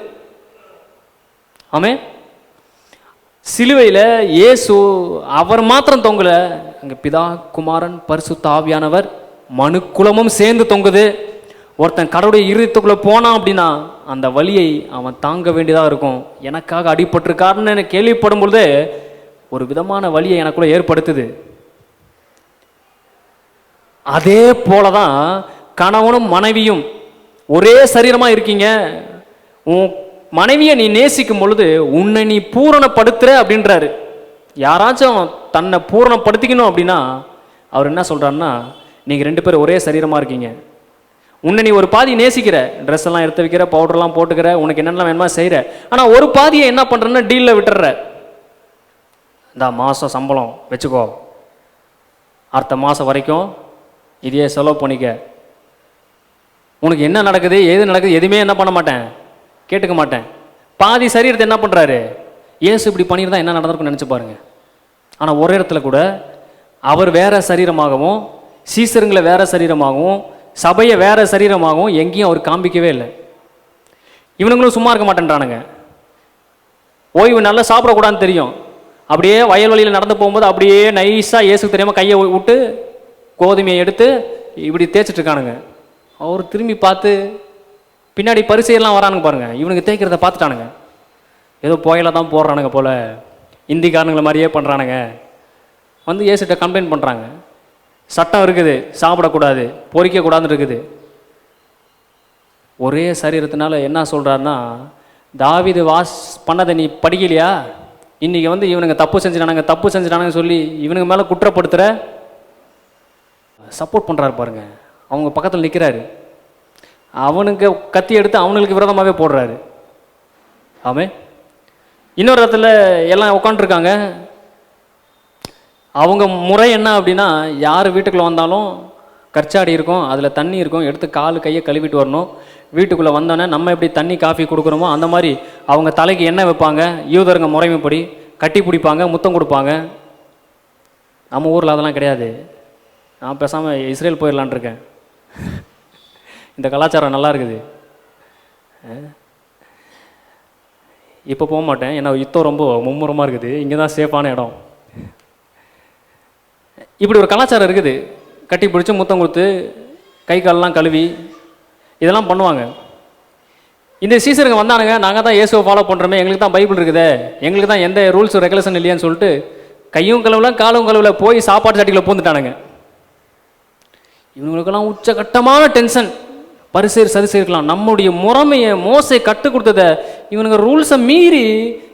ஆமே. சிலுவையில் இயேசு அவர் மாத்திரம் தொங்கல, அங்கே பிதா, குமாரன், பரிசுத்த ஆவியானவர் மனுக்குலமும் சேர்ந்து தொங்குது. ஒருத்தன் கடவுளுடைய இருதயத்துக்குள்ளே போனான் அப்படின்னா அந்த வலியை அவன் தாங்க வேண்டியதாக இருக்கும். எனக்காக அடிபட்டிருக்காருன்னு எனக்கு கேள்விப்படும் பொழுது ஒரு விதமான வலியை எனக்குள்ளே ஏற்படுத்துது. அதே போலதான் கணவனும் மனைவியும் ஒரே சரீரமா இருக்கீங்க. உன் மனைவியை நீ நேசிக்கும் பொழுது உன்னை நீ பூரணப்படுத்துற அப்படின்றாரு. யாராச்சும் தன்னை பூரணப்படுத்திக்கணும் அப்படின்னா அவர் என்ன சொல்றாருன்னா, நீங்க 2 பேரும் ஒரே சரீரமா இருக்கீங்க. உன்னை நீ ஒரு பாதி நேசிக்கிற, ட்ரெஸ் எல்லாம் எடுத்து வைக்கிற, பவுடர்லாம் போட்டுக்கிற, உனக்கு என்னெல்லாம் வேணுமா செய்கிற. ஆனால் ஒரு பாதியை என்ன பண்ணுறேன்னா டீலில் விட்டுற. இந்த மாதம் சம்பளம் வச்சுக்கோ, அடுத்த மாதம் வரைக்கும் இதையே செலவு பண்ணிக்க. உனக்கு என்ன நடக்குது ஏது நடக்குது எதுவுமே என்ன பண்ண மாட்டேன், கேட்டுக்க மாட்டேன். பாதி சரீரத்தை என்ன பண்ணுறாரு, ஏசு இப்படி பண்ணியிருந்தா என்ன நடந்திருக்குன்னு நினச்சி பாருங்க. ஆனால் ஒரு இடத்துல கூட அவர் வேற சரீரமாகவும் சீசருங்களை வேற சரீரமாகவும் சபையை வேற சரீரமாகவும் எங்கேயும் அவர் காண்பிக்கவே இல்லை. இவனுங்களும் சும்மா இருக்க மாட்டேன்றானுங்க. ஓய்வு நல்லா சாப்பிடக்கூடாதுன்னு தெரியும், அப்படியே வயல்வெளியில் நடந்து போகும்போது அப்படியே நைஸாக இயேசுக்கு தெரியாமல் கையை விட்டு கோதுமையை எடுத்து இப்படி தேய்ச்சிட்டு இருக்கானுங்க. அவர் திரும்பி பார்த்து பின்னாடி பரிசையெல்லாம் வரானுங்க பாருங்க. இவனுக்கு தேய்க்கிறத பார்த்துட்டானுங்க, ஏதோ புயலை தான் போடுறானுங்க போல, இந்திக்காரனுங்களை மாதிரியே பண்ணுறானுங்க. வந்து இயேசுகிட்ட கம்ப்ளைண்ட் பண்ணுறாங்க. சட்டம் இருக்குது, சாப்பிடக்கூடாது, பொறிக்கக்கூடாதுன்னு இருக்குது. ஒரே சரீரத்தினால என்ன சொல்கிறாருன்னா, தாவீது பண்ணதை நீ படிக்கலையா, இன்றைக்கி வந்து இவனுங்க தப்பு செஞ்சுட்டானுங்க சொல்லி இவனுங்க மேலே குற்றப்படுத்துகிற சப்போர்ட் பண்ணுறாரு பாருங்க. அவங்க பக்கத்தில் நிற்கிறாரு, அவனுக்கு கத்தி எடுத்து அவனுக்கு விரோதமாகவே போடுறாரு. ஆமாம். இன்னொரு இடத்துல எல்லாம் உட்காந்துருக்காங்க. அவங்க முறை என்ன அப்படின்னா, யார் வீட்டுக்குள்ளே வந்தாலும் கற்சாடி இருக்கும், அதில் தண்ணி இருக்கும், எடுத்து கால் கையை கழுவிட்டு வரணும். வீட்டுக்குள்ளே வந்தோன்னே நம்ம எப்படி தண்ணி காஃபி கொடுக்குறோமோ அந்த மாதிரி அவங்க தலைக்கு எண்ணெய் வைப்பாங்க, யூதருங்க முறைமைப்படி கட்டி பிடிப்பாங்க, முத்தம் கொடுப்பாங்க. நம்ம ஊரில் அதெல்லாம் கிடையாது. நான் பேசாமல் இஸ்ரேல் போயிடலான் இருக்கேன். இந்த கலாச்சாரம் நல்லா இருக்குது. இப்போ போக மாட்டேன், ஏன்னா யுத்தம் ரொம்ப மும்முரமாக இருக்குது. இங்கே தான் சேஃபான இடம். இப்படி ஒரு கலாச்சாரம் இருக்குது. கட்டி பிடிச்சி முத்தம் கொடுத்து கை காலெலாம் கழுவி இதெல்லாம் பண்ணுவாங்க. இந்த சீசருங்க வந்தானுங்க, நாங்கள் தான் இயேசுவை ஃபாலோ பண்ணுறோமே, எங்களுக்கு தான் பைபிள் இருக்குதே, எங்களுக்கு தான் எந்த ரூல்ஸ் ரெகுலேஷன் இல்லையான்னு சொல்லிட்டு கையும் கழுவுல காலும் கழுவுல போய் சாப்பாடு சட்டியில் பூந்துட்டானுங்க. இவங்களுக்கெல்லாம் உச்சகட்டமான டென்ஷன். பரிசேர் சரிசேர்க்கலாம், நம்முடைய முறைமையை மோசை கற்றுக் கொடுத்ததை இவனுங்க ரூல்ஸை மீறி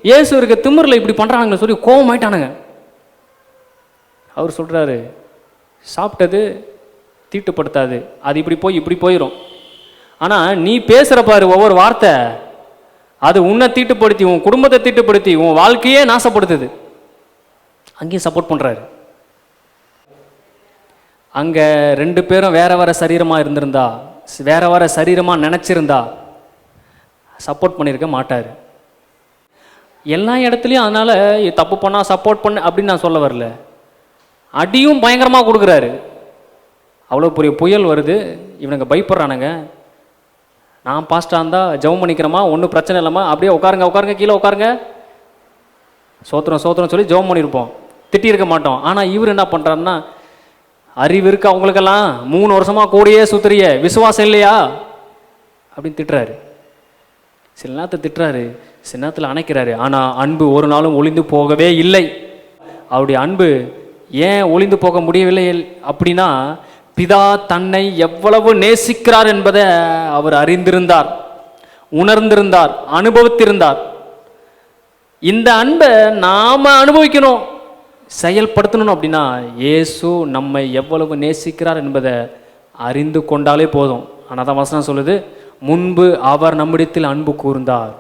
இயேசு இருக்க திமிரில் இப்படி பண்ணுறானுங்கன்னு சொல்லி கோபமாயிட்டானுங்க. அவர் சொல்கிறாரு, சாப்பிட்டது தீட்டுப்படுத்தாது, அது இப்படி போய் இப்படி போயிடும். ஆனால் நீ பேசுகிற பாரு ஒவ்வொரு வார்த்தை, அது உன்னை தீட்டுப்படுத்தி உன் குடும்பத்தை தீட்டுப்படுத்தி உன் வாழ்க்கையே நாசப்படுத்துது. அங்கேயும் சப்போர்ட் பண்ணுறாரு. அங்கே 2 பேரும் வேற வேற சரீரமாக இருந்திருந்தா, வேற வேற சரீரமாக நினச்சிருந்தா சப்போர்ட் பண்ணியிருக்க மாட்டார். எல்லா இடத்துலையும் அதனால் தப்பு பண்ணால் சப்போர்ட் பண்ண அப்படின்னு நான் சொல்ல வரல. அடியும் பயங்கரமாக கொடுக்குறாரு. அவ்வளோ பெரிய புயல் வருது, இவனுங்க பயப்படுறானுங்க. நான் பாஸ்டாக இருந்தால் ஜெபம் பண்ணிக்கிறோமா, ஒன்றும் பிரச்சனை இல்லாமா, அப்படியே உட்காருங்க கீழே உட்காருங்க, சோத்திரம் சொல்லி ஜெபம் பண்ணியிருப்போம், திட்டியிருக்க மாட்டோம். ஆனால் இவர் என்ன பண்ணுறாருன்னா, அறிவு இருக்கு அவங்களுக்கெல்லாம், 3 வருஷமாக கூடயே சுத்துறிய, விசுவாசம் இல்லையா அப்படின்னு திட்டுறாரு. சில நேரத்தை திட்டுறாரு, சில நேரத்தில் அணைக்கிறாரு. ஆனால் அன்பு ஒரு நாளும் ஒளிந்து போகவே இல்லை. அவருடைய அன்பு ஏன் ஒளிந்து போக முடியவில்லை அப்படின்னா, பிதா தன்னை எவ்வளவு நேசிக்கிறார் என்பதை அவர் அறிந்திருந்தார், உணர்ந்திருந்தார், அனுபவித்திருந்தார். இந்த அன்பை நாம அனுபவிக்கணும், செயல்படுத்தணும் அப்படின்னா இயேசு நம்மை எவ்வளவு நேசிக்கிறார் என்பதை அறிந்து கொண்டாலே போதும். ஆனால் தான் வசனம் சொல்லுது, முன்பு அவர் நம்மிடத்தில் அன்பு கூர்ந்தார்.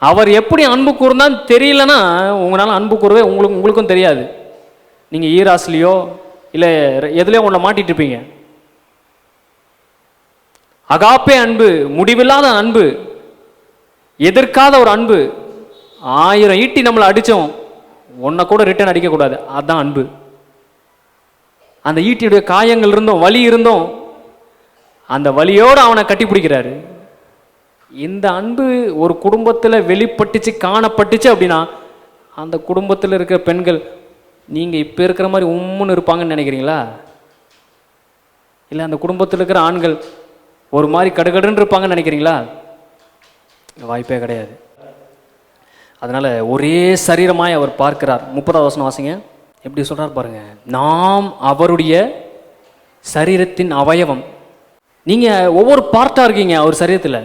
அவர் எப்படி அன்பு கூர்ந்தான்னு தெரியலன்னா உங்களால் அன்பு கூறவே உங்களுக்கும் தெரியாது. நீங்கள் ஈராஸ்லேயோ இல்லை எதுலேயோ உன்னை மாட்டிட்டு இருப்பீங்க. அகாப்பே அன்பு, முடிவில்லாத அன்பு, எதிர்க்காத ஒரு அன்பு. 1000 ஈட்டி நம்மளை அடித்தோம், ஒன்றை கூட ரிட்டர்ன் அடிக்கக்கூடாது, அதுதான் அன்பு. அந்த ஈட்டியுடைய காயங்கள் இருந்தோம், வலி இருந்தோம், அந்த வலியோடு அவனை கட்டி பிடிக்கிறாரு. இந்த அன்பு ஒரு குடும்பத்தில் வெளிப்பட்டுச்சு, காணப்பட்டுச்சு அப்படின்னா அந்த குடும்பத்தில் இருக்கிற பெண்கள் நீங்கள் இப்போ இருக்கிற மாதிரி உம்முன்னு இருப்பாங்கன்னு நினைக்கிறீங்களா? இல்லை அந்த குடும்பத்தில் இருக்கிற ஆண்கள் ஒரு மாதிரி கடுகடுன்னு இருப்பாங்கன்னு நினைக்கிறீங்களா? வாய்ப்பே கிடையாது. அதனால் ஒரே சரீரமாய் அவர் பார்க்கிறார். 30வது வசனம் வாசிங்க, எப்படி சொல்கிறார் பாருங்க. நாம் அவருடைய சரீரத்தின் அவயவம். நீங்கள் ஒவ்வொரு பார்ட்டாக இருக்கீங்க அவர் சரீரத்தில்.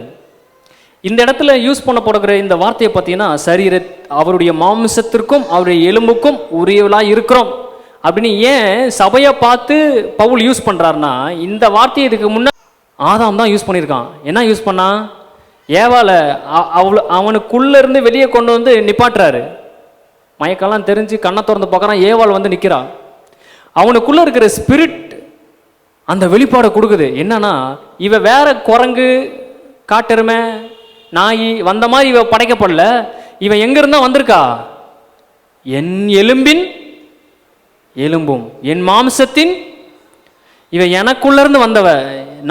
இந்த இடத்துல யூஸ் பண்ணப்படுகிற இந்த வார்த்தையை பார்த்தீங்கன்னா, அவருடைய மாம்சத்திற்கும் அவருடைய எலும்புக்கும் உரியவளாக இருக்கிறோம் அப்படின்னு ஏன் சபையை பார்த்து பவுல் யூஸ் பண்ணுறாருன்னா, இந்த வார்த்தையை இதுக்கு முன்னாடி ஆதாம் தான் யூஸ் பண்ணியிருக்கான். என்ன யூஸ் பண்ணா? ஏவால அவனுக்குள்ளே இருந்து வெளியே கொண்டு வந்து நிப்பாட்டுறாரு. மயக்கெல்லாம் தெரிஞ்சு கண்ணை திறந்து பார்க்குறான், ஏவாள் வந்து நிற்கிறான். அவனுக்குள்ளே இருக்கிற ஸ்பிரிட் அந்த வெளிப்பாடை கொடுக்குது. என்னன்னா, இவ வேற குரங்கு, காட்டெருமை, நாய் வந்த மாதிரி இவ படைக்கப்படல. இவன் எங்கிருந்தா வந்திருக்கா? என் எலும்பின் எலும்பும் என் மாம்சத்தின், இவ எனக்குள்ள இருந்து வந்தவ,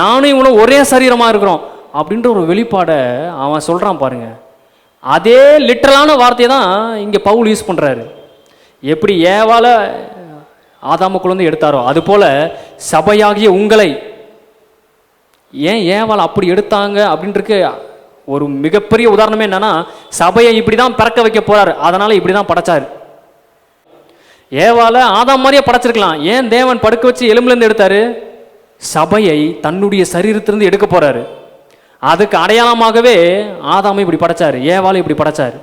நானும் இவனும் ஒரே சரீரமா இருக்கிறோம் அப்படின்ற ஒரு வெளிப்பாடை அவன் சொல்றான் பாருங்க. அதே லிட்டரலான வார்த்தையை தான் இங்க பவுல் யூஸ் பண்றாரு. எப்படி ஏவால ஆதாமுக்குள்ள இருந்து எடுத்தாரோ அது போல சபையாகிய உங்களை ஏன் ஏவால அப்படி எடுத்தாங்க அப்படின்றது ஒரு மிகப்பெரிய உதாரணமே என்னன்னா, சபையை இப்படிதான் பிறக்க வைக்க போறாரு, அதனால இப்படிதான் படைச்சாரு. ஏவால ஆதாம் மாதிரியே படைச்சிருக்கலாம். ஏன் தேவன் படுக்க வச்சு எலும்புல இருந்து எடுத்தாரு? சபையை தன்னுடைய சரீரத்திலிருந்து எடுக்க போறாரு. அதுக்கு அடையாளமாகவே ஆதாமை இப்படி படைச்சாரு, ஏவால இப்படி படைச்சாரு.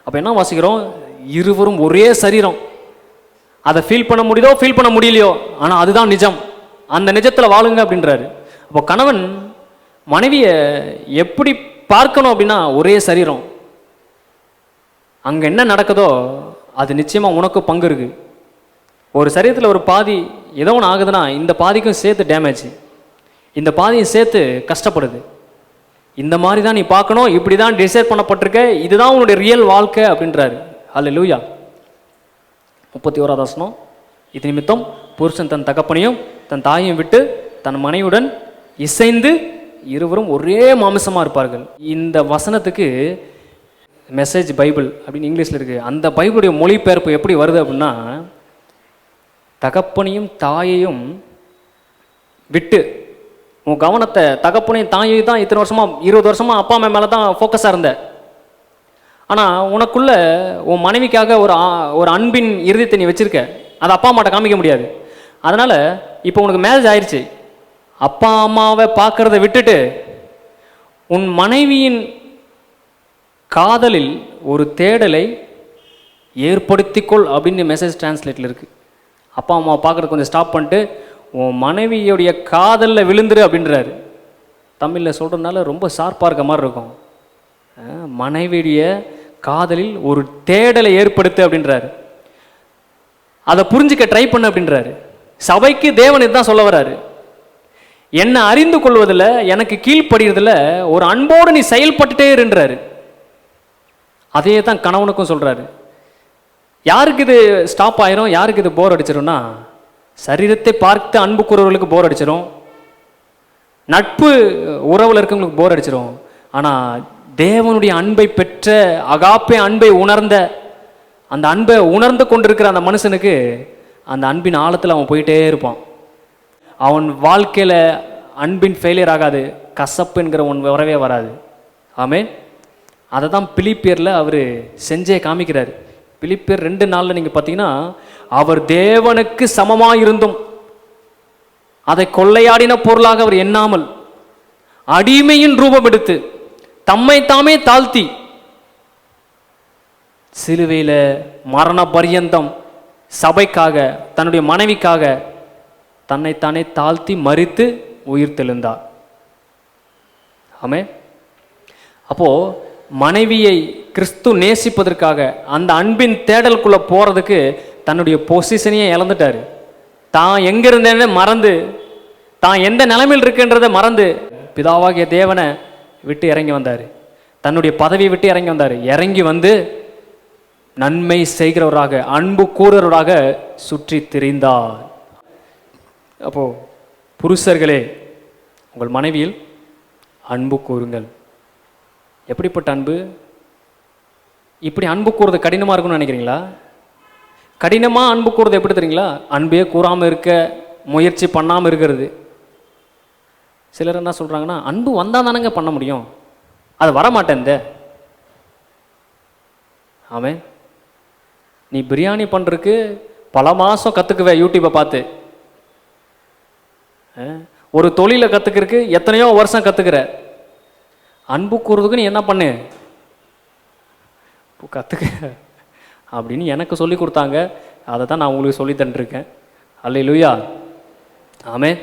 அப்ப என்ன வாசிக்கிறோம்? இருவரும் ஒரே சரீரம். அதை ஃபீல் பண்ண முடியுதோ ஃபீல் பண்ண முடியலையோ, ஆனா அதுதான் நிஜம். அந்த நிஜத்துல வாழுங்க அப்படின்றாரு. அப்போ கணவன் மனைவியை எப்படி பார்க்கணும் அப்படின்னா, ஒரே சரீரம். அங்க என்ன நடக்குதோ அது நிச்சயமா உனக்கு பங்கு இருக்கு. ஒரு சரீரத்தில் ஒரு பாதி ஏதோ ஒன்று ஆகுதுன்னா இந்த பாதிக்கும் சேர்த்து டேமேஜ், இந்த பாதியும் சேர்த்து கஷ்டப்படுது. இந்த மாதிரி தான் நீ பார்க்கணும், இப்படி தான் டிசைட் பண்ணப்பட்டிருக்க, இதுதான் உன்னுடைய ரியல் வாழ்க்கை அப்படின்றாரு. அல்லேலூயா. 31வது வசனம், இது நிமித்தம் புருஷன் தன் தகப்பனையும் தன் தாயையும் விட்டு தன் மனைவியுடன் இசைந்து இருவரும் ஒரே மாமிசமாக இருப்பார்கள். இந்த வசனத்துக்கு மெசேஜ் பைபிள் அப்படின்னு இங்கிலீஷில் இருக்குது. அந்த பைபிளுடைய மொழிபெயர்ப்பு எப்படி வருது அப்படின்னா, தகப்பனையும் தாயையும் விட்டு, உன் கவனத்தை தகப்பனையும் தாயையும் தான் இத்தனை வருஷமாக 20 வருஷமாக அப்பா அம்மா மேலே தான் ஃபோக்கஸாக இருந்த. ஆனால் உனக்குள்ள உன் மனைவிக்காக ஒரு அன்பின் இறுதியத்தை நீ வச்சிருக்க, அதை அப்பா அம்மாட்ட காமிக்க முடியாது. அதனால் இப்போ உனக்கு மேரேஜ் ஆயிடுச்சு, அப்பா அம்மாவை பார்க்கறத விட்டுட்டு உன் மனைவியின் காதலில் ஒரு தேடலை ஏற்படுத்திக்கொள் அப்படின்னு மெசேஜ் டிரான்ஸ்லேட்டில் இருக்குது. அப்பா அம்மாவை பார்க்குறது கொஞ்சம் ஸ்டாப் பண்ணிட்டு உன் மனைவியுடைய காதலில் விழுந்துரு அப்படின்றாரு. தமிழில் சொல்கிறதுனால ரொம்ப ஷார்ப்பாக இருக்க மாதிரி இருக்கும். மனைவியுடைய காதலில் ஒரு தேடலை ஏற்படுத்து அப்படின்றாரு. அதை புரிஞ்சுக்க ட்ரை பண்ணு அப்படின்றாரு. சபைக்கு தேவன் இதுதான் சொல்ல வர்றாரு. என்னை அறிந்து கொள்வதில், எனக்கு கீழ்ப்படுகிறதுல ஒரு அன்போடு நீ செயல்பட்டுட்டே இருன்றாரு. அதே தான் கணவனுக்கும் சொல்றாரு. யாருக்கு இது ஸ்டாப் ஆயிரும், யாருக்கு இது போர் அடிச்சிரும்னா, சரீரத்தை பார்த்து அன்பு கூறவர்களுக்கு போர் அடிச்சிடும், நட்பு உறவில் இருக்கவங்களுக்கு போர் அடிச்சிடும். ஆனால் தேவனுடைய அன்பை பெற்ற, அகாப்பே அன்பை உணர்ந்த, அந்த அன்பை உணர்ந்து கொண்டிருக்கிற அந்த மனுஷனுக்கு அந்த அன்பின் ஆழத்தில் அவன் போயிட்டே இருப்பான். அவன் வாழ்க்கையில் அன்பின் ஃபெயிலியர் ஆகாது, கசப்பு என்கிற ஒன்று வரவே வராது. ஆமென். அதை தான் பிலிப்பியரில் அவர் செஞ்சே காமிக்கிறார். பிலிப்பியர் 2:4 நீங்கள் பார்த்தீங்கன்னா, அவர் தேவனுக்கு சமமாக இருந்தும் அதை கொள்ளையாடின பொருளாக அவர் எண்ணாமல் அடிமையின் ரூபம் எடுத்து தம்மை தாமே தாழ்த்தி சிலுவையில் மரண பரியந்தம் சபைக்காக, தன்னுடைய மனைவிக்காக தன்னைத்தானே தாழ்த்தி மரித்து உயிர் தெழுந்தார். ஆமென். அப்போ மனைவியை கிறிஸ்து நேசிப்பதற்காக அந்த அன்பின் தேடலுக்குள்ள போறதுக்கு தன்னுடைய பொசிஷனையே இழந்துட்டாரு. தான் எங்க இருந்தேன்னு மறந்து, தான் எந்த நிலைமையில் இருக்குன்றதை மறந்து பிதாவாகிய தேவனை விட்டு இறங்கி வந்தார். தன்னுடைய பதவியை விட்டு இறங்கி வந்தார். இறங்கி வந்து நன்மை செய்கிறவராக, அன்பு கூறுறவராக சுற்றி திரிந்தார். அப்போ புருஷர்களே, உங்கள் மனைவியில் அன்பு கூறுங்கள். எப்படிப்பட்ட அன்பு? இப்படி அன்பு கூறுறது கடினமாக இருக்கும்னு நினைக்கிறீங்களா? கடினமாக அன்பு கூறுறது எப்படி தெரியுங்களா? அன்பே கூறாமல் இருக்க முயற்சி பண்ணாமல் இருக்கிறது. சிலர் என்ன சொல்கிறாங்கன்னா, அன்பு வந்தால் தானங்க பண்ண முடியும், அது வரமாட்டேன். ஆமென். நீ பிரியாணி பண்ணுறதுக்கு பல மாதம் கற்றுக்குவே யூடியூப்பை பார்த்து, ஒரு தொழிலை கற்றுக்கிறதுக்கு எத்தனையோ வருஷம் கற்றுக்கிற, அன்பு கூறுறதுக்கு நீ என்ன பண்ணு, கற்றுக்க அப்படின்னு எனக்கு சொல்லி கொடுத்தாங்க. அதை தான் நான் உங்களுக்கு சொல்லி தந்துருக்கேன். அல்லேலூயா, ஆமென்.